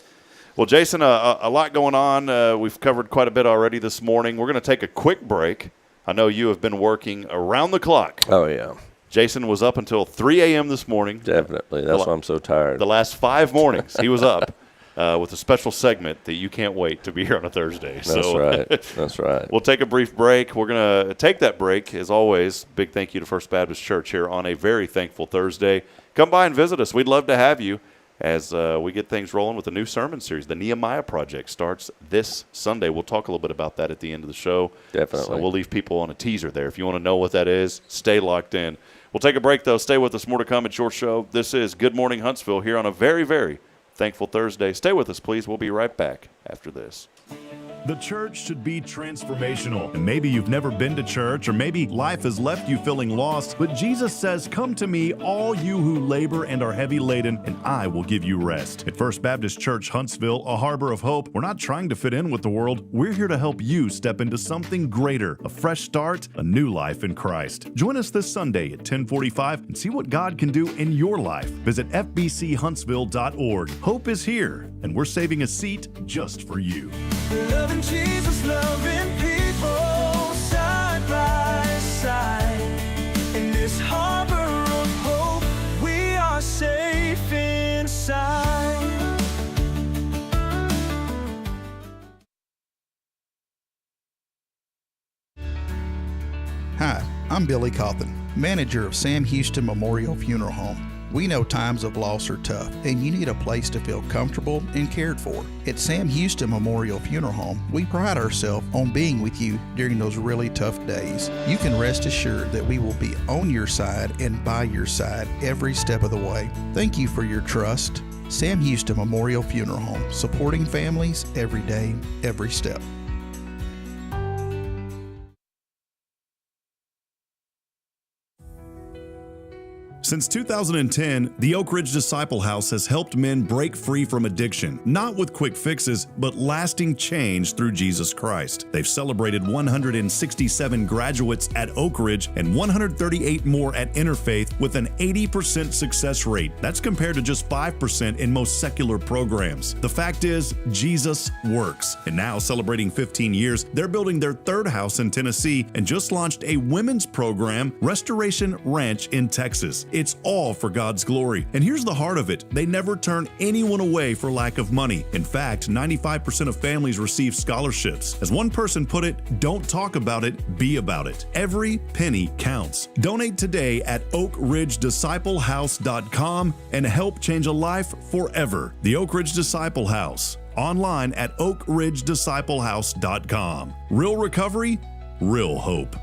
Well, Jason, a lot going on. We've covered quite a bit already this morning. We're going to take a quick break. I know you have been working around the clock. Oh, yeah. Jason was up until 3 a.m. this morning. Definitely. That's why I'm so tired. The last 5 mornings he was up. With a special segment that you can't wait to be here on a Thursday. That's right. That's right. We'll take a brief break. We're going to take that break. As always, big thank you to First Baptist Church here on a very thankful Thursday. Come by and visit us. We'd love to have you. as we get things rolling with a new sermon series. The Nehemiah Project starts this Sunday. We'll talk a little bit about that at the end of the show. Definitely. So we'll leave people on a teaser there. If you want to know what that is, stay locked in. We'll take a break, though. Stay with us. More to come at your show. This is Good Morning Huntsville here on a very, very thankful Thursday. Stay with us, please. We'll be right back after this. The church should be transformational. And maybe you've never been to church, or maybe life has left you feeling lost, but Jesus says, "Come to me, all you who labor and are heavy laden, and I will give you rest." At First Baptist Church Huntsville, a harbor of hope, we're not trying to fit in with the world. We're here to help you step into something greater, a fresh start, a new life in Christ. Join us this Sunday at 10:45 and see what God can do in your life. Visit fbchuntsville.org. Hope is here, and we're saving a seat just for you. Loving Jesus, loving people side by side. In this harbor of hope, we are safe inside. Hi, I'm Billy Cawthon, manager of Sam Houston Memorial Funeral Home. We know times of loss are tough, and you need a place to feel comfortable and cared for. At Sam Houston Memorial Funeral Home, we pride ourselves on being with you during those really tough days. You can rest assured that we will be on your side and by your side every step of the way. Thank you for your trust. Sam Houston Memorial Funeral Home, supporting families every day, every step. Since 2010, the Oak Ridge Disciple House has helped men break free from addiction, not with quick fixes, but lasting change through Jesus Christ. They've celebrated 167 graduates at Oak Ridge and 138 more at Interfaith with an 80% success rate. That's compared to just 5% in most secular programs. The fact is, Jesus works. And now, celebrating 15 years, they're building their third house in Tennessee and just launched a women's program, Restoration Ranch in Texas. It's all for God's glory. And here's the heart of it. They never turn anyone away for lack of money. In fact, 95% of families receive scholarships. As one person put it, don't talk about it, be about it. Every penny counts. Donate today at oakridgedisciplehouse.com and help change a life forever. The Oak Ridge Disciple House. Online at oakridgedisciplehouse.com. Real recovery, real hope.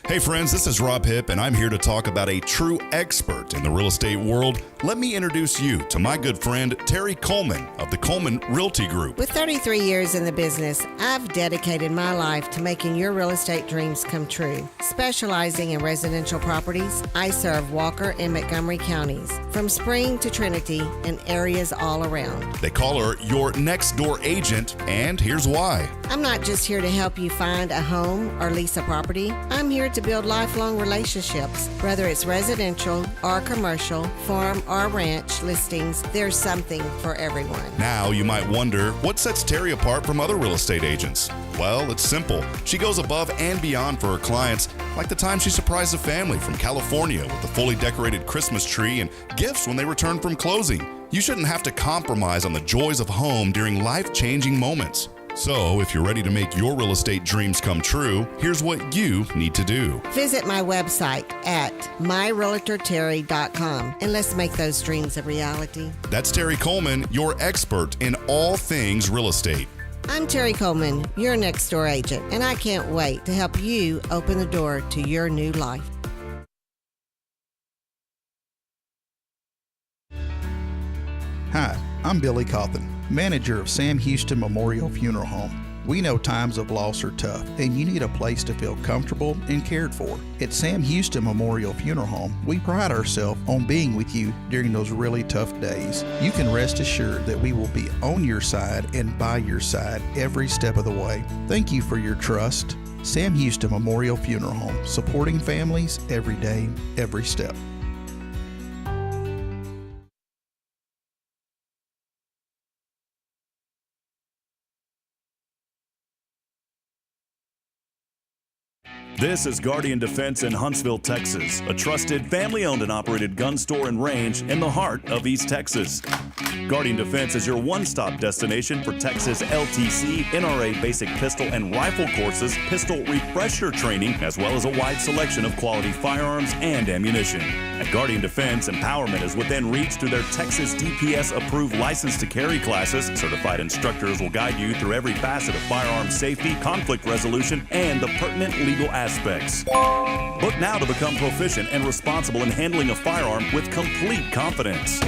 Hey friends, this is Rob Hipp, and I'm here to talk about a true expert in the real estate world. Let me introduce you to my good friend, Terry Coleman of the Coleman Realty Group. With 33 years in the business, I've dedicated my life to making your real estate dreams come true. Specializing in residential properties, I serve Walker and Montgomery counties, from Spring to Trinity and areas all around. They call her your next door agent, and here's why. I'm not just here to help you find a home or lease a property. I'm here to build lifelong relationships. Whether it's residential or commercial, farm or ranch listings, there's something for everyone. Now you might wonder, what sets Terry apart from other real estate agents? Well, it's simple. She goes above and beyond for her clients, like the time she surprised a family from California with a fully decorated Christmas tree and gifts when they returned from closing. You shouldn't have to compromise on the joys of home during life-changing moments. So, if you're ready to make your real estate dreams come true, here's what you need to do. Visit my website at myrealtorterry.com and let's make those dreams a reality. That's Terry Coleman, your expert in all things real estate. I'm Terry Coleman, your next door agent, and I can't wait to help you open the door to your new life. Hi, I'm Billy Cawthon, manager of Sam Houston Memorial Funeral Home. We know times of loss are tough, and you need a place to feel comfortable and cared for. At Sam Houston Memorial Funeral Home, we pride ourselves on being with you during those really tough days. You can rest assured that we will be on your side and by your side every step of the way. Thank you for your trust. Sam Houston Memorial Funeral Home, supporting families every day, every step. This is Guardian Defense in Huntsville, Texas, a trusted family-owned and operated gun store and range in the heart of East Texas. Guardian Defense is your one-stop destination for Texas LTC, NRA basic pistol and rifle courses, pistol refresher training, as well as a wide selection of quality firearms and ammunition. At Guardian Defense, empowerment is within reach through their Texas DPS-approved license to carry classes. Certified instructors will guide you through every facet of firearm safety, conflict resolution, and the pertinent legal aspects. Book now to become proficient and responsible in handling a firearm with complete confidence.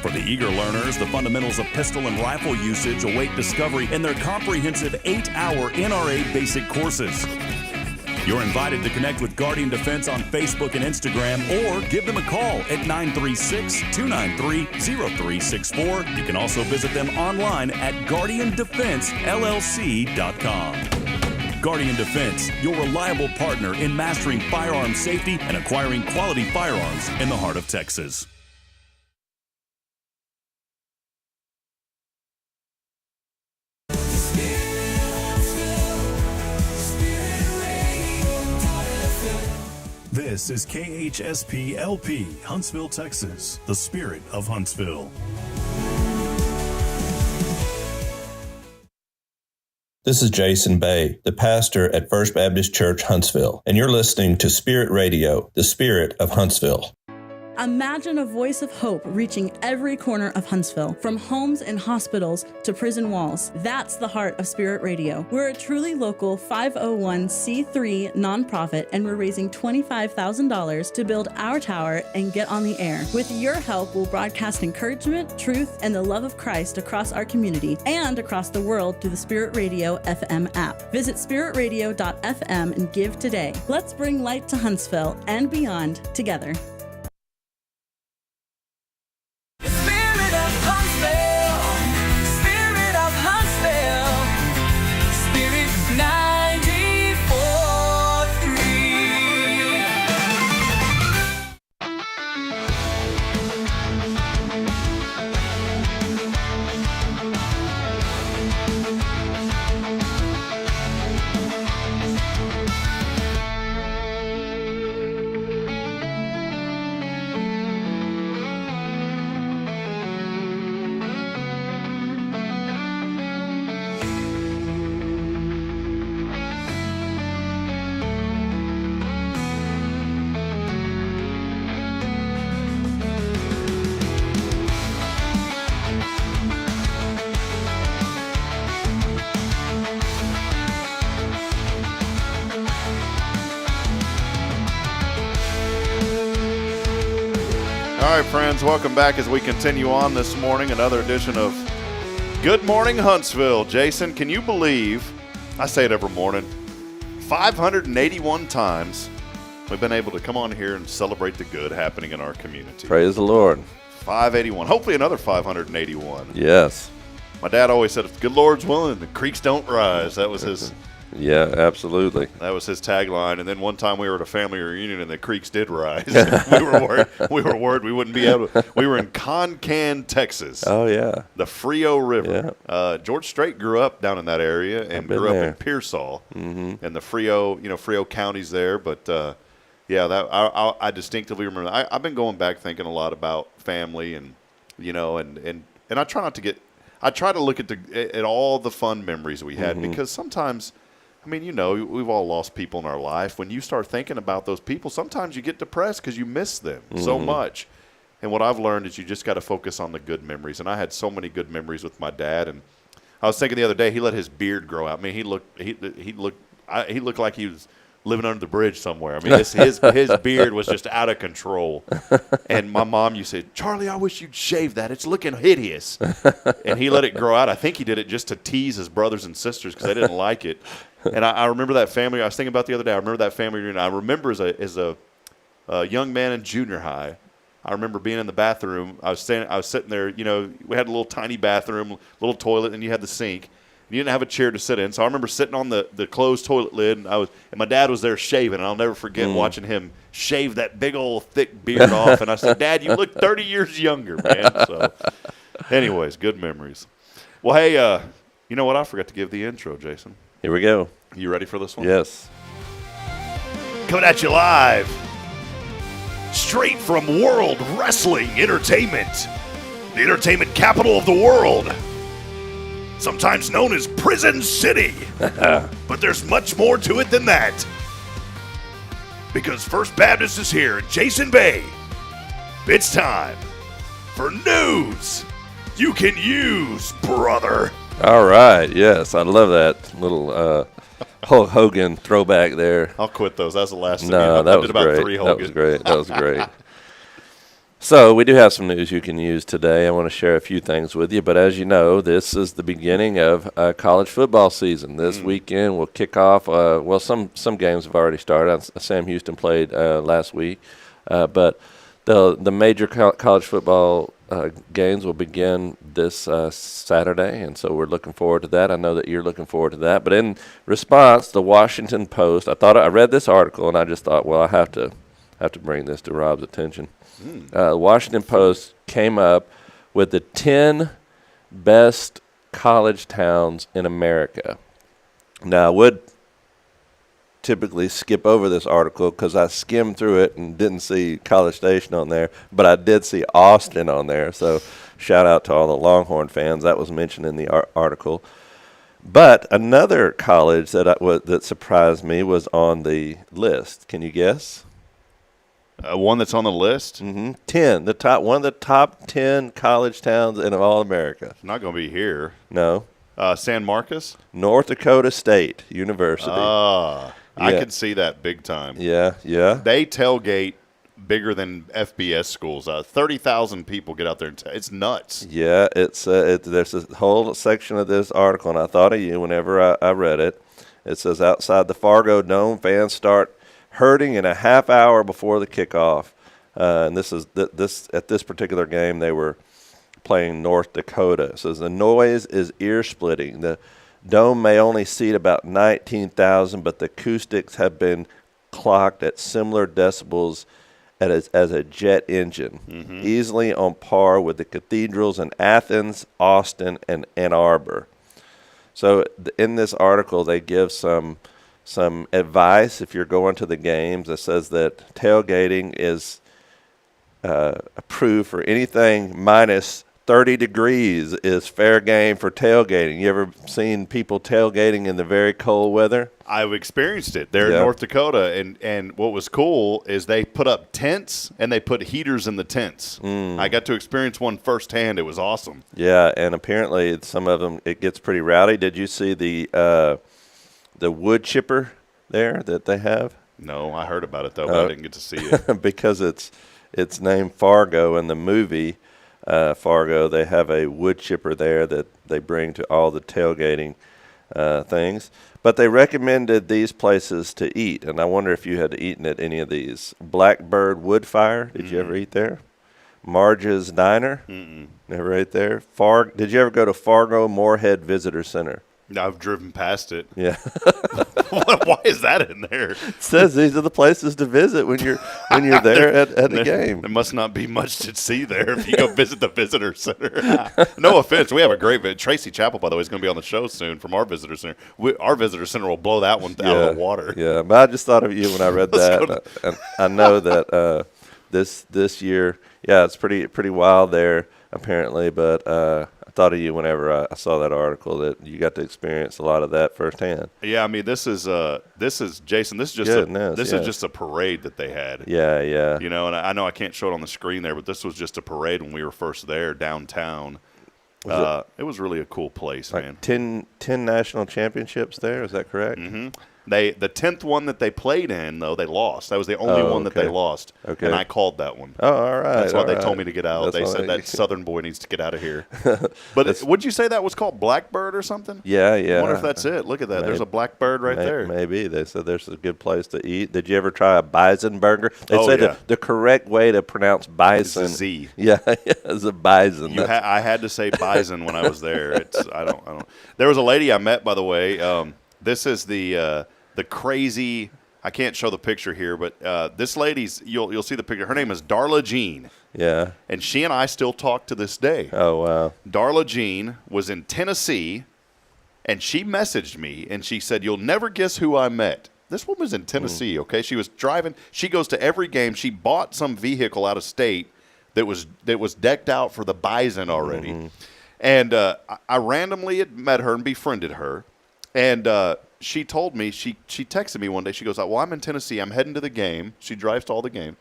For the eager learners, the fundamentals of pistol and rifle usage await discovery in their comprehensive 8-hour NRA basic courses. You're invited to connect with Guardian Defense on Facebook and Instagram, or give them a call at 936-293-0364. You can also visit them online at guardiandefensellc.com. Guardian Defense, your reliable partner in mastering firearm safety and acquiring quality firearms in the heart of Texas. This is KHSP LP, Huntsville, Texas, the spirit of Huntsville. This is Jason Bay, the pastor at First Baptist Church, Huntsville, and you're listening to Spirit Radio, the spirit of Huntsville. Imagine a voice of hope reaching every corner of Huntsville, from homes and hospitals to prison walls. That's the heart of Spirit Radio. We're a truly local 501c3 nonprofit, and we're raising $25,000 to build our tower and get on the air. With your help, we'll broadcast encouragement, truth, and the love of Christ across our community and across the world through the Spirit Radio FM app. Visit spiritradio.fm and give today. Let's bring light to Huntsville and beyond together. All right, friends, welcome back as we continue on this morning, another edition of Good Morning Huntsville. Jason, can you believe, I say it every morning, 581 times we've been able to come on here and celebrate the good happening in our community. Praise the Lord. 581, hopefully another 581. Yes. My dad always said, if the good Lord's willing, the creeks don't rise. That was his... Yeah, absolutely. That was his tagline. And then one time we were at a family reunion and the creeks did rise. we were worried we wouldn't be able to. We were in Concan, Texas. Oh, yeah. The Frio River. Yeah. George Strait grew up down in that area and grew up in Pearsall. Mm-hmm. And the Frio county's there. But, that I distinctively remember. I've been going back thinking a lot about family and I try not to get – I try to look at all the fun memories we had because sometimes – I mean, we've all lost people in our life. When you start thinking about those people, sometimes you get depressed because you miss them so much. And what I've learned is you just got to focus on the good memories. And I had so many good memories with my dad. And I was thinking the other day, he let his beard grow out. I mean, he looked like he was living under the bridge somewhere. I mean, his beard was just out of control. And my mom, you said, Charlie, I wish you'd shave that. It's looking hideous. And he let it grow out. I think he did it just to tease his brothers and sisters because they didn't like it. And I remember that family. I was thinking about the other day. I remember that family reunion. I remember as a young man in junior high, I remember being in the bathroom. I was sitting there. We had a little tiny bathroom, little toilet, and you had the sink. You didn't have a chair to sit in. So I remember sitting on the closed toilet lid, and my dad was there shaving, and I'll never forget watching him shave that big old thick beard off. And I said, Dad, you look 30 years younger, man. So, anyways, good memories. Well, hey, you know what? I forgot to give the intro, Jason. Here we go. You ready for this one? Yes. Coming at you live, straight from World Wrestling Entertainment. the entertainment capital of the world, sometimes known as Prison City. But there's much more to it than that. Because First Baptist is here at Jason Bay. It's time for news you can use, brother. All right, yes, I love that little Hulk Hogan throwback there. I'll quit those. That was the last No, thing. that I was did about great. 3 That Hogan. was great. That was great. So we do have some news you can use today. I want to share a few things with you. But as you know, this is the beginning of college football season. This weekend will kick off. Well, some games have already started. Sam Houston played last week. But the major college football games will begin this Saturday, and so we're looking forward to that. I know that you're looking forward to that. But in response, the Washington Post, I read this article, and I just thought, well, I have to bring this to Rob's attention. The Washington Post came up with the 10 best college towns in America. Now, I would typically skip over this article because I skimmed through it and didn't see College Station on there, but I did see Austin on there. So shout out to all the Longhorn fans. That was mentioned in the article. But another college that surprised me was on the list. Can you guess? One that's on the list? Mm-hmm. 10. One of the top 10 college towns in all America. Not going to be here. No. San Marcos? North Dakota State University. I could see that big time. Yeah, yeah. They tailgate bigger than FBS schools. 30,000 people get out there. It's nuts. Yeah, there's a whole section of this article, and I thought of you whenever I read it. It says, outside the Fargo Dome, fans start herding in a half hour before the kickoff. And this at this particular game, they were playing North Dakota. It says, the noise is ear-splitting. The Dome may only seat about 19,000, but the acoustics have been clocked at similar decibels as a jet engine, easily on par with the cathedrals in Athens, Austin, and Ann Arbor. So in this article, they give some advice if you're going to the games. It says that tailgating is approved for anything minus 30 degrees is fair game for tailgating. You ever seen people tailgating in the very cold weather? I've experienced it there in North Dakota, and what was cool is they put up tents and they put heaters in the tents. I got to experience one firsthand. It was awesome. Yeah, and apparently some of them, it gets pretty rowdy. Did you see the wood chipper there that they have? No, I heard about it, though, but I didn't get to see it. Because it's named Fargo in the movie Fargo. They have a wood chipper there that they bring to all the tailgating things. But they recommended these places to eat, and I wonder if you had eaten at any of these. Blackbird Wood Fire. Did you ever eat there? Marge's Diner. Never ate there. Did you ever go to Fargo Moorhead Visitor Center? I've driven past it. Yeah. Why is that in there? It says these are the places to visit when you're there at a game. There must not be much to see there if you go visit the visitor center. No offense, we have a great Tracy Chappell, by the way, is going to be on the show soon from our visitor center. Our visitor center will blow that one out of the water. Yeah, but I just thought of you when I read that, and I know that this year, it's pretty wild there apparently, but. I thought of you whenever I saw that article that you got to experience a lot of that firsthand. Yeah, I mean this is Jason. This is just is just a parade that they had. Yeah, yeah. You know, and I know I can't show it on the screen there, but this was just a parade when we were first there downtown. It was really a cool place, man. 10 national championships there. Is that correct? Mm-hmm. The 10th one that they played in, though, they lost. That was the only one that they lost. Okay. And I called that one. Oh, all right. That's why they told me to get out. They said that Southern boy needs to get out of here. But would you say that was called Blackbird or something? Yeah, yeah. I wonder if that's it. Look at that. There's a Blackbird right there. Maybe. They said there's a good place to eat. Did you ever try a bison burger? They said the correct way to pronounce bison. It's a Z. Yeah, it's a bison. I had to say bison when I was there. I don't. There was a lady I met, by the way. This is the crazy. I can't show the picture here, but this lady's you'll see the picture. Her name is Darla Jean. Yeah. And she and I still talk to this day. Oh wow. Darla Jean was in Tennessee, and she messaged me and she said, "You'll never guess who I met." This woman's in Tennessee. Okay, she was driving. She goes to every game. She bought some vehicle out of state that was decked out for the bison already. And I randomly had met her and befriended her. And she told me, she texted me one day. She goes, well, I'm in Tennessee. I'm heading to the game. She drives to all the game.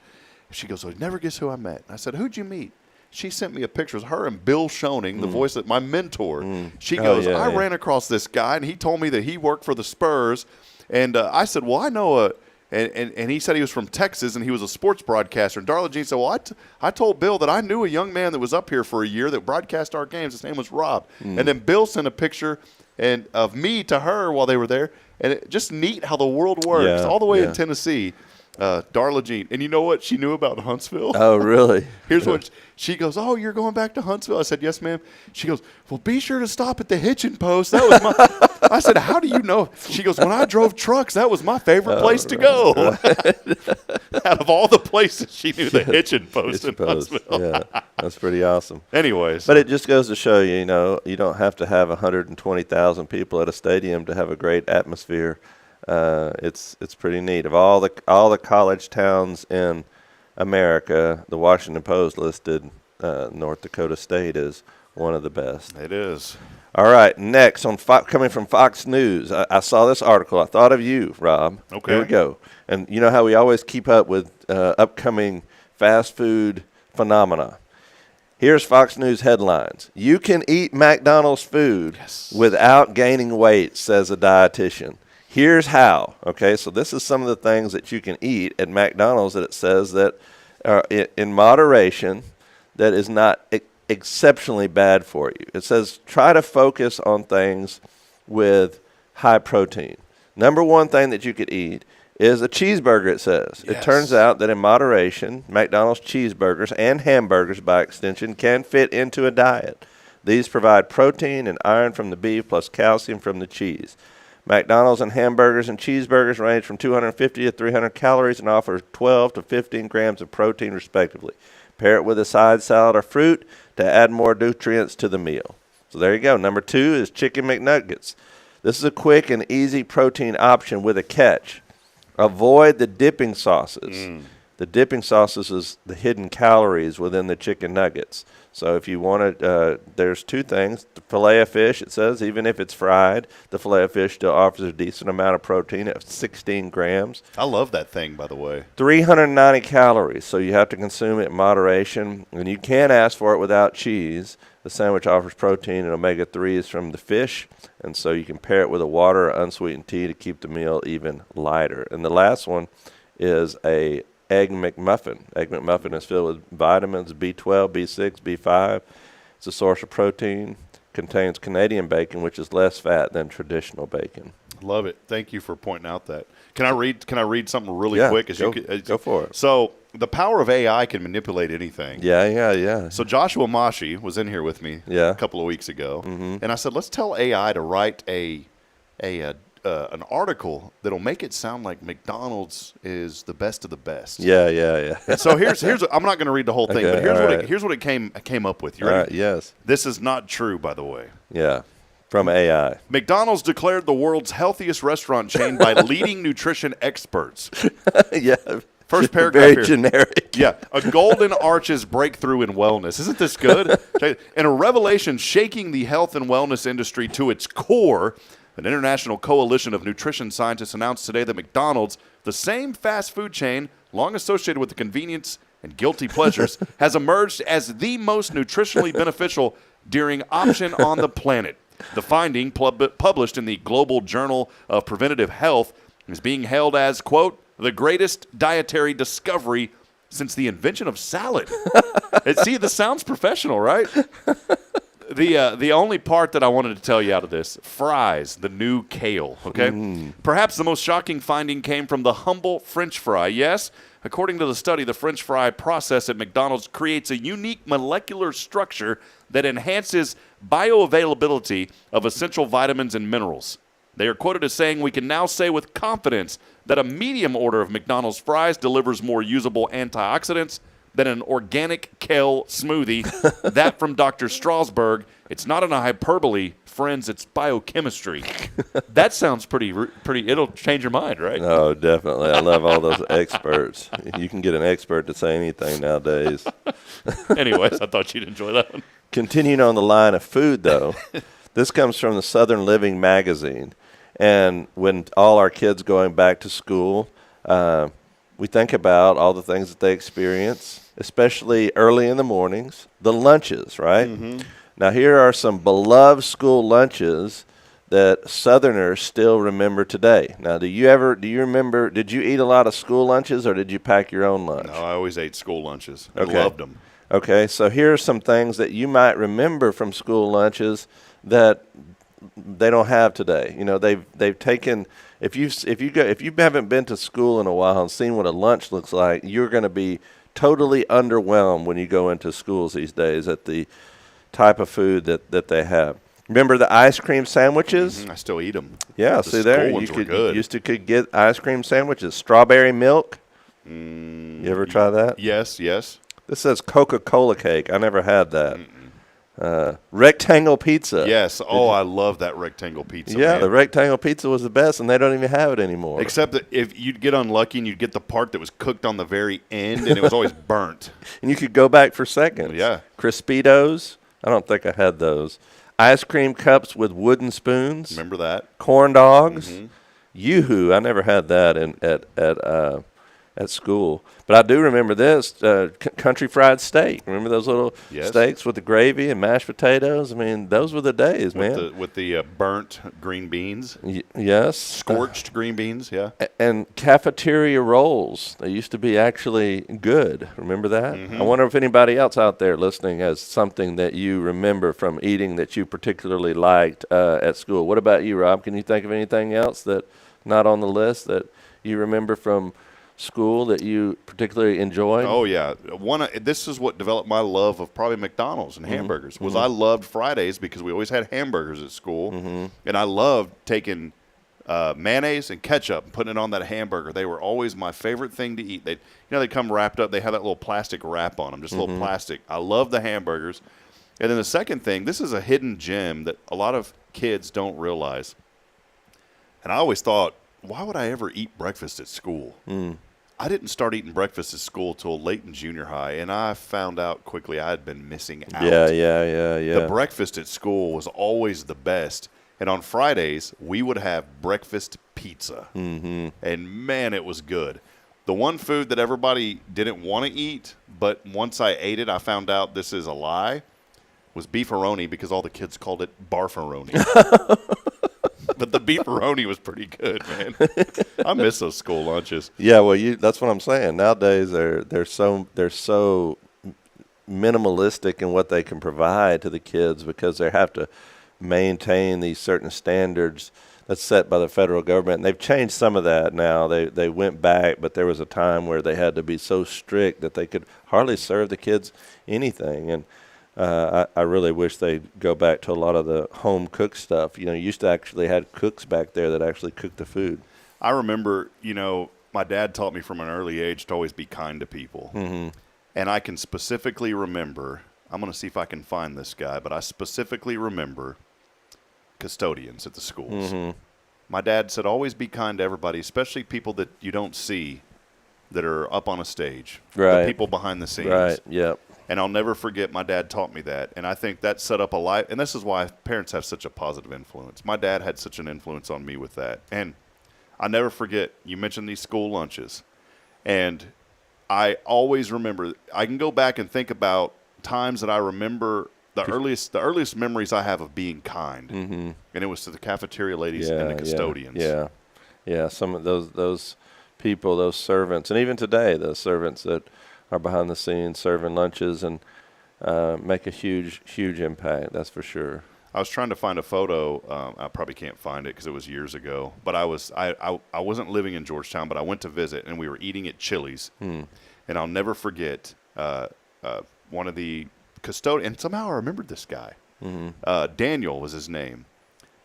She goes, oh, never guess who I met. I said, who'd you meet? She sent me a picture of her and Bill Schoening, the voice of my mentor. She goes, I ran across this guy, and he told me that he worked for the Spurs. And I said, well, I know and he said he was from Texas, and he was a sports broadcaster. And Darla Jean said, well, I told Bill that I knew a young man that was up here for a year that broadcast our games. His name was Rob. And then Bill sent a picture of me to her while they were there. And it, just neat how the world works, all the way in Tennessee. Darla Jean. And you know what she knew about Huntsville? Oh, really? Here's what she goes, oh, you're going back to Huntsville? I said, yes, ma'am. She goes, well, be sure to stop at the hitching post. That was my – I said, how do you know? She goes, when I drove trucks, that was my favorite place to go. Out of all the places, she knew the hitching post in Huntsville. Yeah, that's pretty awesome. Anyways. But it just goes to show you, you don't have to have 120,000 people at a stadium to have a great atmosphere. It's pretty neat. Of all the college towns in America, the Washington Post listed North Dakota State as one of the best. It is. All right, next coming from Fox News, I saw this article. I thought of you, Rob. Okay. Here we go. And you know how we always keep up with upcoming fast food phenomena. Here's Fox News headlines. You can eat McDonald's food without gaining weight, says a dietitian. Here's how. Okay, so this is some of the things that you can eat at McDonald's that it says that in moderation that is not exceptionally bad for you. It says try to focus on things with high protein. Number one thing that you could eat is a cheeseburger, it says. It turns out that in moderation, McDonald's cheeseburgers and hamburgers, by extension, can fit into a diet. These provide protein and iron from the beef plus calcium from the cheese. McDonald's and hamburgers and cheeseburgers range from 250 to 300 calories and offer 12 to 15 grams of protein, respectively. Pair it with a side salad or fruit to add more nutrients to the meal. So there you go. Number two is Chicken McNuggets. This is a quick and easy protein option with a catch. Avoid the dipping sauces. The dipping sauces is the hidden calories within the chicken nuggets. So if you want to, there's two things. The filet of fish, it says, even if it's fried, the filet of fish still offers a decent amount of protein at 16 grams. I love that thing, by the way. 390 calories, so you have to consume it in moderation. And you can ask for it without cheese. The sandwich offers protein and omega-3s from the fish, and so you can pair it with a water or unsweetened tea to keep the meal even lighter. And the last one is a Egg McMuffin. Egg McMuffin is filled with vitamins B12, B6, B5. It's a source of protein. Contains Canadian bacon, which is less fat than traditional bacon. Love it. Thank you for pointing out that. Can I read something really quick? Go for it. So the power of AI can manipulate anything. Yeah. So Joshua Mashi was in here with me a couple of weeks ago, and I said, let's tell AI to write an article that'll make it sound like McDonald's is the best of the best. Yeah. And so here's I'm not going to read the whole thing, but here's what it came up with. You ready? All right, yes. This is not true, by the way. Yeah. From AI. McDonald's declared the world's healthiest restaurant chain by leading nutrition experts. Yeah. First paragraph Very here. generic. Yeah. A golden arches breakthrough in wellness. Isn't this good? And a revelation shaking the health and wellness industry to its core. An international coalition of nutrition scientists announced today that McDonald's, the same fast food chain long associated with the convenience and guilty pleasures, has emerged as the most nutritionally beneficial dairy option on the planet. The finding, published in the Global Journal of Preventative Health, is being hailed as, quote, the greatest dietary discovery since the invention of salad. See, this sounds professional, right? The only part that I wanted to tell you out of this, fries, the new kale, okay? Perhaps the most shocking finding came from the humble French fry. Yes, according to the study, the French fry process at McDonald's creates a unique molecular structure that enhances bioavailability of essential vitamins and minerals. They are quoted as saying, we can now say with confidence that a medium order of McDonald's fries delivers more usable antioxidants than an organic kale smoothie. That from Dr. Strasberg. It's not an hyperbole. friends, it's biochemistry. That sounds pretty. It'll change your mind, right? Oh, definitely. I love all those experts. You can get an expert to say anything nowadays. Anyways, I thought you'd enjoy that one. Continuing on the line of food, though, this comes from the Southern Living magazine. And when all our kids going back to school, we think about all the things that they experience, especially early in the mornings, the lunches, right? Mm-hmm. Now, here are some beloved school lunches that Southerners still remember today. Now, do you remember, did you eat a lot of school lunches or did you pack your own lunch? No, I always ate school lunches. I Okay. loved them. Okay, so here are some things that you might remember from school lunches that they don't have today. You know, they've taken, if you haven't been to school in a while and seen what a lunch looks like, you're going to be totally underwhelmed when you go into schools these days at the type of food that they have. Remember the ice cream sandwiches? Mm-hmm. I still eat them. Yeah, the see there, ones were good. You could get ice cream sandwiches. Strawberry milk. You ever try that? Yes. This says Coca-Cola cake. I never had that. Rectangle pizza. Yes. I love that rectangle pizza. Yeah, man. the rectangle pizza was the best, and they don't even have it anymore. Except that if you'd get unlucky and you'd get the part that was cooked on the very end, and it was always burnt. And you could go back for seconds. Yeah. Crispitos. I don't think I had those. Ice cream cups with wooden spoons. Remember that? Corn dogs. Mm-hmm. Yoo-hoo. I never had that at school. But I do remember this, country fried steak. Remember those little steaks with the gravy and mashed potatoes? I mean, those were the days, man. With the burnt green beans. Yes. Scorched green beans, yeah. And cafeteria rolls. They used to be actually good. Remember that? Mm-hmm. I wonder if anybody else out there listening has something that you remember from eating that you particularly liked at school. What about you, Rob? Can you think of anything else that not on the list that you remember from school that you particularly enjoyed? Oh yeah, this is what developed my love of probably McDonald's and hamburgers. Was I loved Fridays because we always had hamburgers at school, and I loved taking mayonnaise and ketchup and putting it on that hamburger. They were always my favorite thing to eat. They come wrapped up. They have that little plastic wrap on them, just a little plastic. I love the hamburgers. And then the second thing, this is a hidden gem that a lot of kids don't realize. And I always thought, why would I ever eat breakfast at school? I didn't start eating breakfast at school till late in junior high, and I found out quickly I had been missing out. Yeah. The breakfast at school was always the best. And on Fridays, we would have breakfast pizza. Mm-hmm. And, man, it was good. The one food that everybody didn't want to eat, but once I ate it, I found out this is a lie, was beefaroni because all the kids called it barfaroni. But the beefaroni was pretty good, man. I miss those school lunches. Yeah, well, that's what I'm saying. Nowadays, they're so minimalistic in what they can provide to the kids because they have to maintain these certain standards that's set by the federal government. And they've changed some of that now. They went back, but there was a time where they had to be so strict that they could hardly serve the kids anything. And I really wish they'd go back to a lot of the home cooked stuff. You used to actually have cooks back there that actually cooked the food. I remember, my dad taught me from an early age to always be kind to people. Mm-hmm. And I can specifically remember, I'm going to see if I can find this guy, but I specifically remember custodians at the schools. Mm-hmm. My dad said always be kind to everybody, especially people that you don't see that are up on a stage. Right. The people behind the scenes. Right, yep. And I'll never forget my dad taught me that. And I think that set up a life. And this is why parents have such a positive influence. My dad had such an influence on me with that. And I never forget, you mentioned these school lunches. And I always remember, I can go back and think about times that I remember the earliest memories I have of being kind. Mm-hmm. And it was to the cafeteria ladies and the custodians. Yeah. Some of those people, those servants, and even today, those servants that are behind the scenes serving lunches and make a huge impact. That's for sure. I was trying to find a photo. I probably can't find it because it was years ago. But I wasn't living in Georgetown, but I went to visit, and we were eating at Chili's. And I'll never forget one of the custodians. And somehow I remembered this guy. Mm-hmm. Daniel was his name.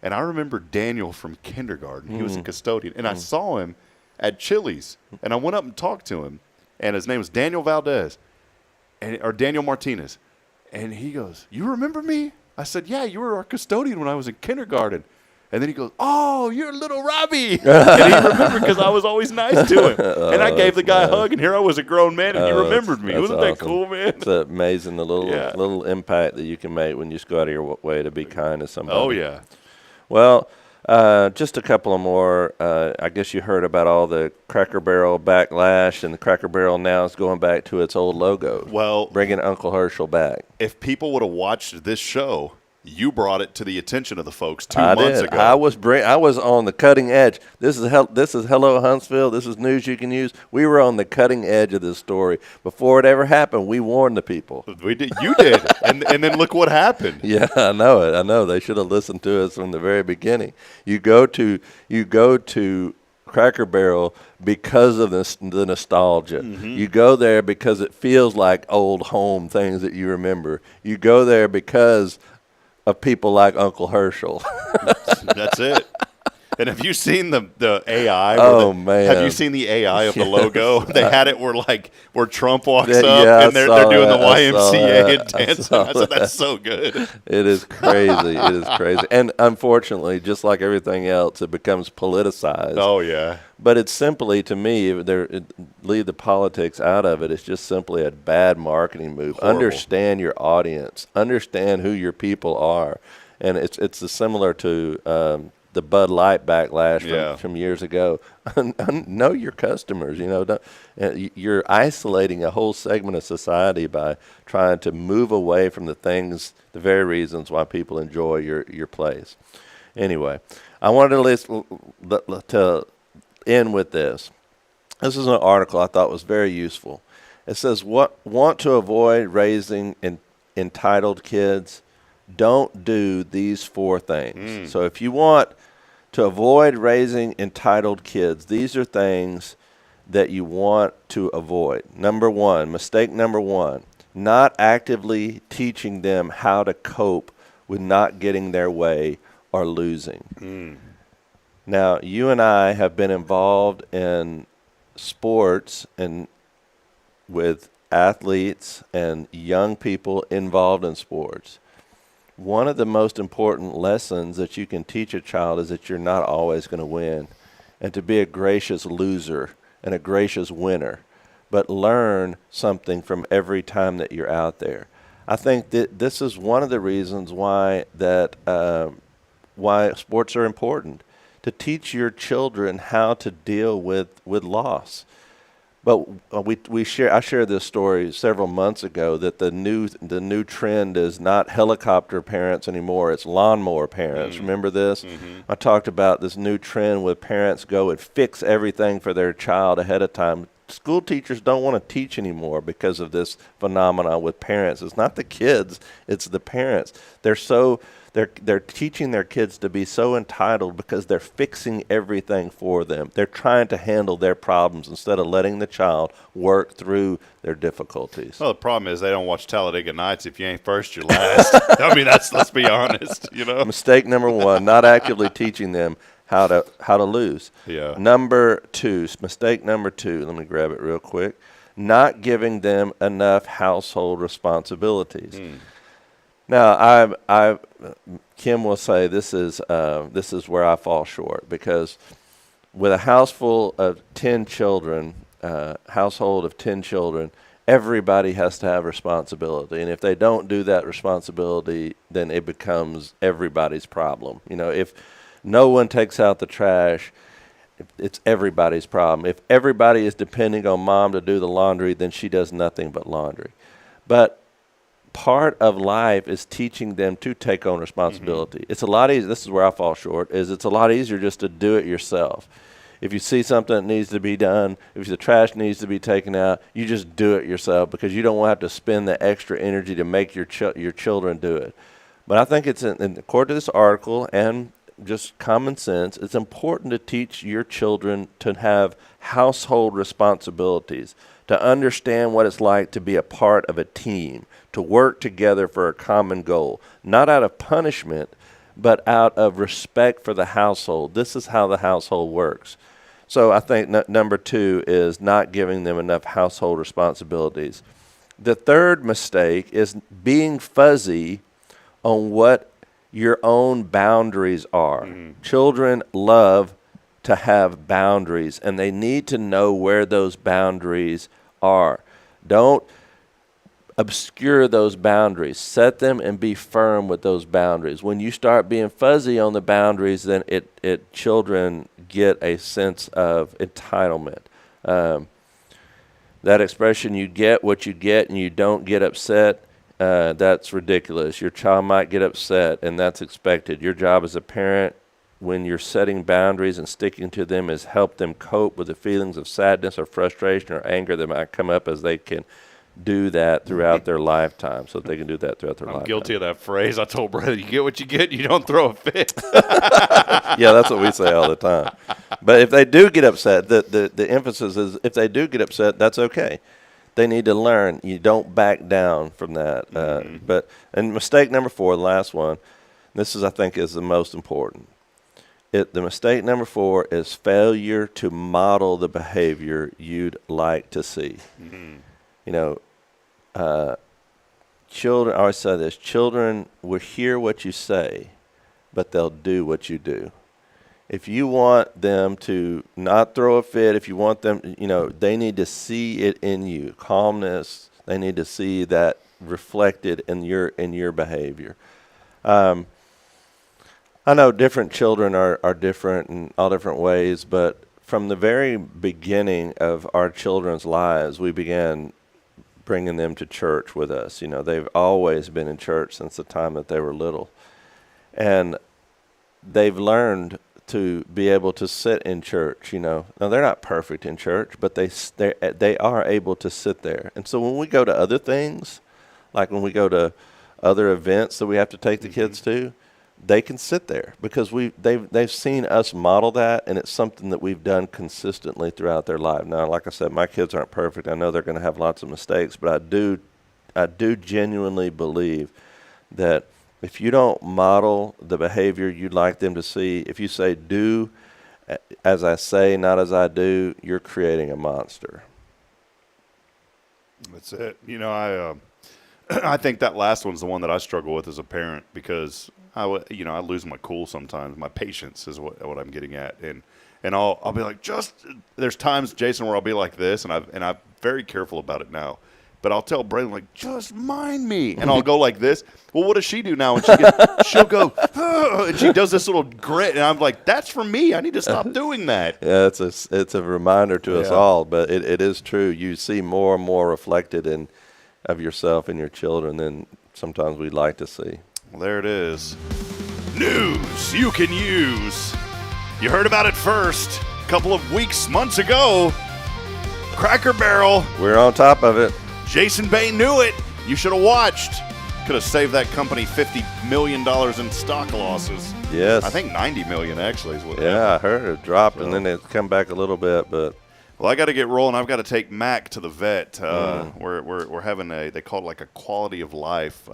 And I remember Daniel from kindergarten. He was a custodian. And I saw him at Chili's. And I went up and talked to him. And his name was Daniel Valdez, or Daniel Martinez. And he goes, "You remember me?" I said, yeah, you were our custodian when I was in kindergarten. And then he goes, oh, you're little Robbie. And he remembered because I was always nice to him. And I gave the guy a hug, and here I was a grown man, and he remembered me. Wasn't that cool, man? It's amazing the little impact that you can make when you just go out of your way to be kind to somebody. Oh, yeah. Well, just a couple of more. I guess you heard about all the Cracker Barrel backlash, and the Cracker Barrel now is going back to its old logo. Well, bringing Uncle Herschel back. If people would have watched this show, you brought it to the attention of the folks 2 months ago. I was on the cutting edge. This is Hello Huntsville. This is news you can use. We were on the cutting edge of this story before it ever happened. We warned the people. We did. You did, and then look what happened. Yeah, I know it. I know they should have listened to us from the very beginning. You go to Cracker Barrel because of the nostalgia. Mm-hmm. You go there because it feels like old home things that you remember. You go there because of people like Uncle Herschel. That's it. And have you seen the AI? Man. Have you seen the AI of the logo? They had it where Trump walks up and they're doing the YMCA and dancing. I said, that's so good. It is crazy. It is crazy. And unfortunately, just like everything else, it becomes politicized. Oh, yeah. But it's simply, to me, leave the politics out of it. It's just simply a bad marketing move. Horrible. Understand your audience. Understand who your people are. And it's similar to the Bud Light backlash from years ago. Know your customers. You're isolating a whole segment of society by trying to move away from the very reasons why people enjoy your place. Anyway, I wanted to end with this. This is an article I thought was very useful. It says, want to avoid raising entitled kids? Don't do these 4 things. So if you want to avoid raising entitled kids, these are things that you want to avoid. Mistake number 1, not actively teaching them how to cope with not getting their way or losing. Now, you and I have been involved in sports and with athletes and young people involved in sports. One of the most important lessons that you can teach a child is that you're not always going to win, and to be a gracious loser and a gracious winner, but learn something from every time that you're out there. I think that this is one of the reasons why sports are important, to teach your children how to deal with loss. But I shared this story several months ago that the new trend is not helicopter parents anymore, it's lawnmower parents. Remember this? Mm-hmm. I talked about this new trend where parents go and fix everything for their child ahead of time. School teachers don't want to teach anymore because of this phenomenon with parents. It's not the kids, it's the parents. They're teaching their kids to be so entitled because they're fixing everything for them. They're trying to handle their problems instead of letting the child work through their difficulties. Well, the problem is they don't watch Talladega Nights. If you ain't first, you're last. I mean, let's be honest. Mistake number 1, not actively teaching them how to lose. Yeah. Mistake number 2, let me grab it real quick, not giving them enough household responsibilities. Now, Kim will say this is where I fall short, because with a house full of 10 children, household of 10 children, everybody has to have responsibility. And if they don't do that responsibility, then it becomes everybody's problem. If no one takes out the trash, it's everybody's problem. If everybody is depending on mom to do the laundry, then she does nothing but laundry. But part of life is teaching them to take on responsibility. It's a lot easier. This is where I fall short. It's a lot easier just to do it yourself. If you see something that needs to be done, if the trash needs to be taken out, you just do it yourself because you don't want to have to spend the extra energy to make your children do it. But I think it's according to this article and just common sense, it's important to teach your children to have household responsibilities, to understand what it's like to be a part of a team, to work together for a common goal, not out of punishment, but out of respect for the household. This is how the household works. So I think number 2 is not giving them enough household responsibilities. The third mistake is being fuzzy on what your own boundaries are. Children love to have boundaries, and they need to know where those boundaries are. Don't obscure those boundaries. Set them and be firm with those boundaries. When you start being fuzzy on the boundaries, then children get a sense of entitlement. That expression, you get what you get and you don't get upset, that's ridiculous. Your child might get upset, and that's expected. Your job as a parent, when you're setting boundaries and sticking to them, is help them cope with the feelings of sadness or frustration or anger that might come up, as they can do that throughout their lifetime, so they can do that throughout their lifetime. I'm guilty of that phrase. I told brother, you get what you get, you don't throw a fit. Yeah, that's what we say all the time. But if they do get upset, the emphasis is if they do get upset, that's okay. They need to learn. You don't back down from that. And mistake number 4, the last one, this is, I think, is the most important. The mistake number 4 is failure to model the behavior you'd like to see. You know, children, I always say this, children will hear what you say, but they'll do what you do. If you want them to not throw a fit, if you want them, they need to see it in you, calmness. They need to see that reflected in your behavior. I know different children are different in all different ways, but from the very beginning of our children's lives, we began bringing them to church with us. They've always been in church since the time that they were little. And they've learned to be able to sit in church, Now, they're not perfect in church, but they are able to sit there. And so when we go to other things, like when we go to other events that we have to take the kids to, they can sit there because they've seen us model that, and it's something that we've done consistently throughout their life. Now, like I said, my kids aren't perfect. I know they're going to have lots of mistakes, but I do genuinely believe that if you don't model the behavior you'd like them to see, if you say, do as I say, not as I do, you're creating a monster. That's it. I think that last one's the one that I struggle with as a parent because I lose my cool sometimes. My patience is what I'm getting at, and I'll be like, there's times, Jason, where I'll be like this, and I'm very careful about it now. But I'll tell Braylon, like, just mind me. And I'll go like this. Well, what does she do now? And she'll go, and she does this little grit. And I'm like, that's for me. I need to stop doing that. Yeah, it's a reminder to us all. But it is true. You see more and more reflected of yourself and your children than sometimes we'd like to see. Well, there it is. News you can use. You heard about it first a couple of months ago. Cracker Barrel. We're on top of it. Jason Bay knew it. You should have watched. Could have saved that company $50 million in stock losses. Yes. I think $90 million actually is what. Yeah, I heard it dropped, and then it come back a little bit, but. Well, I got to get rolling. I've got to take Mac to the vet. We're having they call it like a quality of life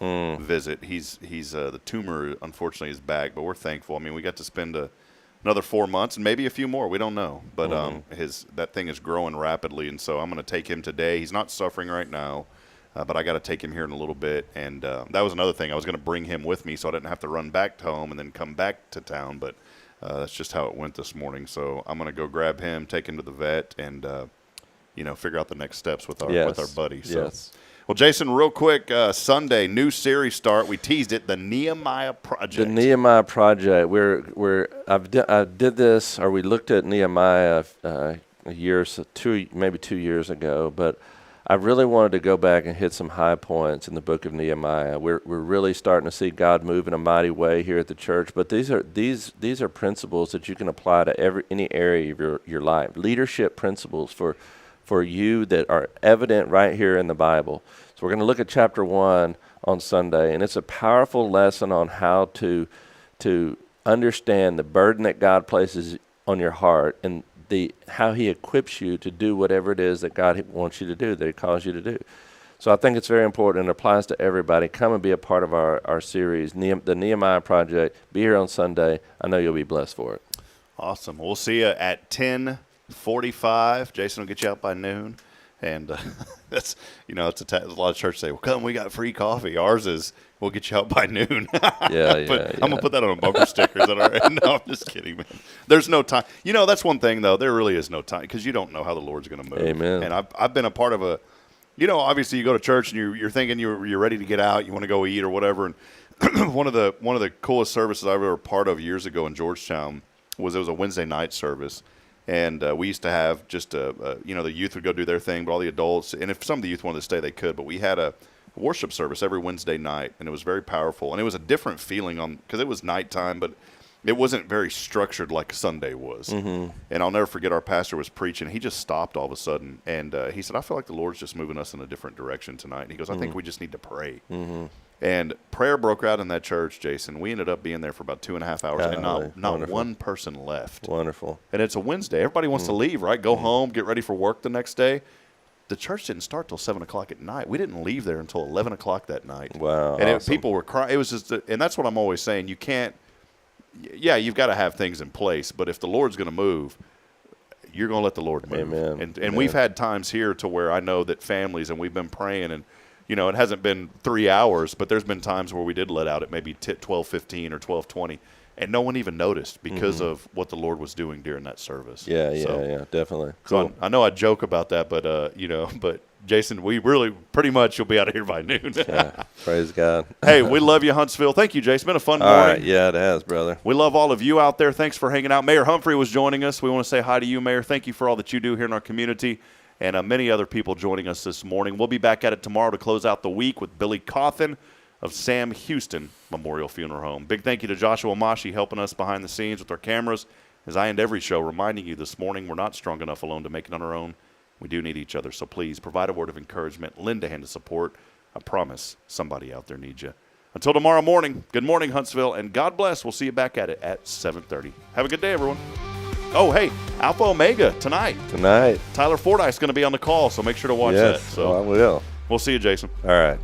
visit. He's the tumor unfortunately is back, but we're thankful. I mean, we got to spend another 4 months and maybe a few more. We don't know, but that thing is growing rapidly, and so I'm going to take him today. He's not suffering right now, but I got to take him here in a little bit. And that was another thing. I was going to bring him with me so I didn't have to run back to home and then come back to town, but. That's just how it went this morning. So I'm going to go grab him, take him to the vet, and figure out the next steps with our buddy. So. Yes. Well, Jason, real quick, Sunday new series start. We teased it, the Nehemiah Project. The Nehemiah Project. I did this, or we looked at Nehemiah maybe 2 years ago, but I really wanted to go back and hit some high points in the book of Nehemiah. We're really starting to see God move in a mighty way here at the church. But these are principles that you can apply to any area of your life. Leadership principles for you that are evident right here in the Bible. So we're going to look at chapter 1 on Sunday, and it's a powerful lesson on how to understand the burden that God places on your heart and how he equips you to do whatever it is that God wants you to do, that he calls you to do. So I think it's very important and it applies to everybody. Come and be a part of our series, the Nehemiah Project. Be here on Sunday. I know you'll be blessed for it. Awesome. We'll see you at 10:45. Jason will get you out by noon. And that's, it's a lot of churches say, well, come, we got free coffee. Ours is, we'll get you out by noon. Yeah. I'm going to put that on a bumper sticker. Is that all right? No, I'm just kidding, man. There's no time. That's one thing, though. There really is no time because you don't know how the Lord's going to move. Amen. And I've been a part of obviously you go to church and you're thinking you're ready to get out. You want to go eat or whatever. And one of the coolest services I was ever part of years ago in Georgetown it was a Wednesday night service. And we used to have just the youth would go do their thing, but all the adults, and if some of the youth wanted to stay, they could. But we had a worship service every Wednesday night, and it was very powerful. And it was a different feeling because it was nighttime, but it wasn't very structured like Sunday was. Mm-hmm. And I'll never forget our pastor was preaching. He just stopped all of a sudden, and he said, I feel like the Lord's just moving us in a different direction tonight. And he goes, I think we just need to pray. Mm-hmm. And prayer broke out in that church, Jason. We ended up being there for about 2.5 hours, and not one person left. Wonderful. And it's a Wednesday. Everybody wants to leave, right? Go home, get ready for work the next day. The church didn't start till 7 o'clock at night. We didn't leave there until 11 o'clock that night. Wow. And awesome. People were crying. It was just, and that's what I'm always saying. You can't, you've got to have things in place, but if the Lord's going to move, you're going to let the Lord move. Amen. And we've had times here to where I know that families, and we've been praying, and it hasn't been 3 hours, but there's been times where we did let out at maybe 12:15 or 12:20, and no one even noticed because of what the Lord was doing during that service. Yeah, definitely. Cool. So I know I joke about that, but but Jason, we really pretty much you'll be out of here by noon. Yeah, praise God. Hey, we love you, Huntsville. Thank you, Jason. It's been a fun morning. All right, yeah, it has, brother. We love all of you out there. Thanks for hanging out. Mayor Humphrey was joining us. We want to say hi to you, Mayor. Thank you for all that you do here in our community. And many other people joining us this morning. We'll be back at it tomorrow to close out the week with Billy Cawthon of Sam Houston Memorial Funeral Home. Big thank you to Joshua Mashi helping us behind the scenes with our cameras. As I end every show, reminding you this morning we're not strong enough alone to make it on our own. We do need each other, so please provide a word of encouragement, lend a hand of support. I promise somebody out there needs you. Until tomorrow morning, good morning, Huntsville, and God bless. We'll see you back at it at 7:30. Have a good day, everyone. Oh, hey, Alpha Omega tonight. Tonight. Tyler Fordyce is going to be on the call, so make sure to watch that. So I will. We'll see you, Jason. All right.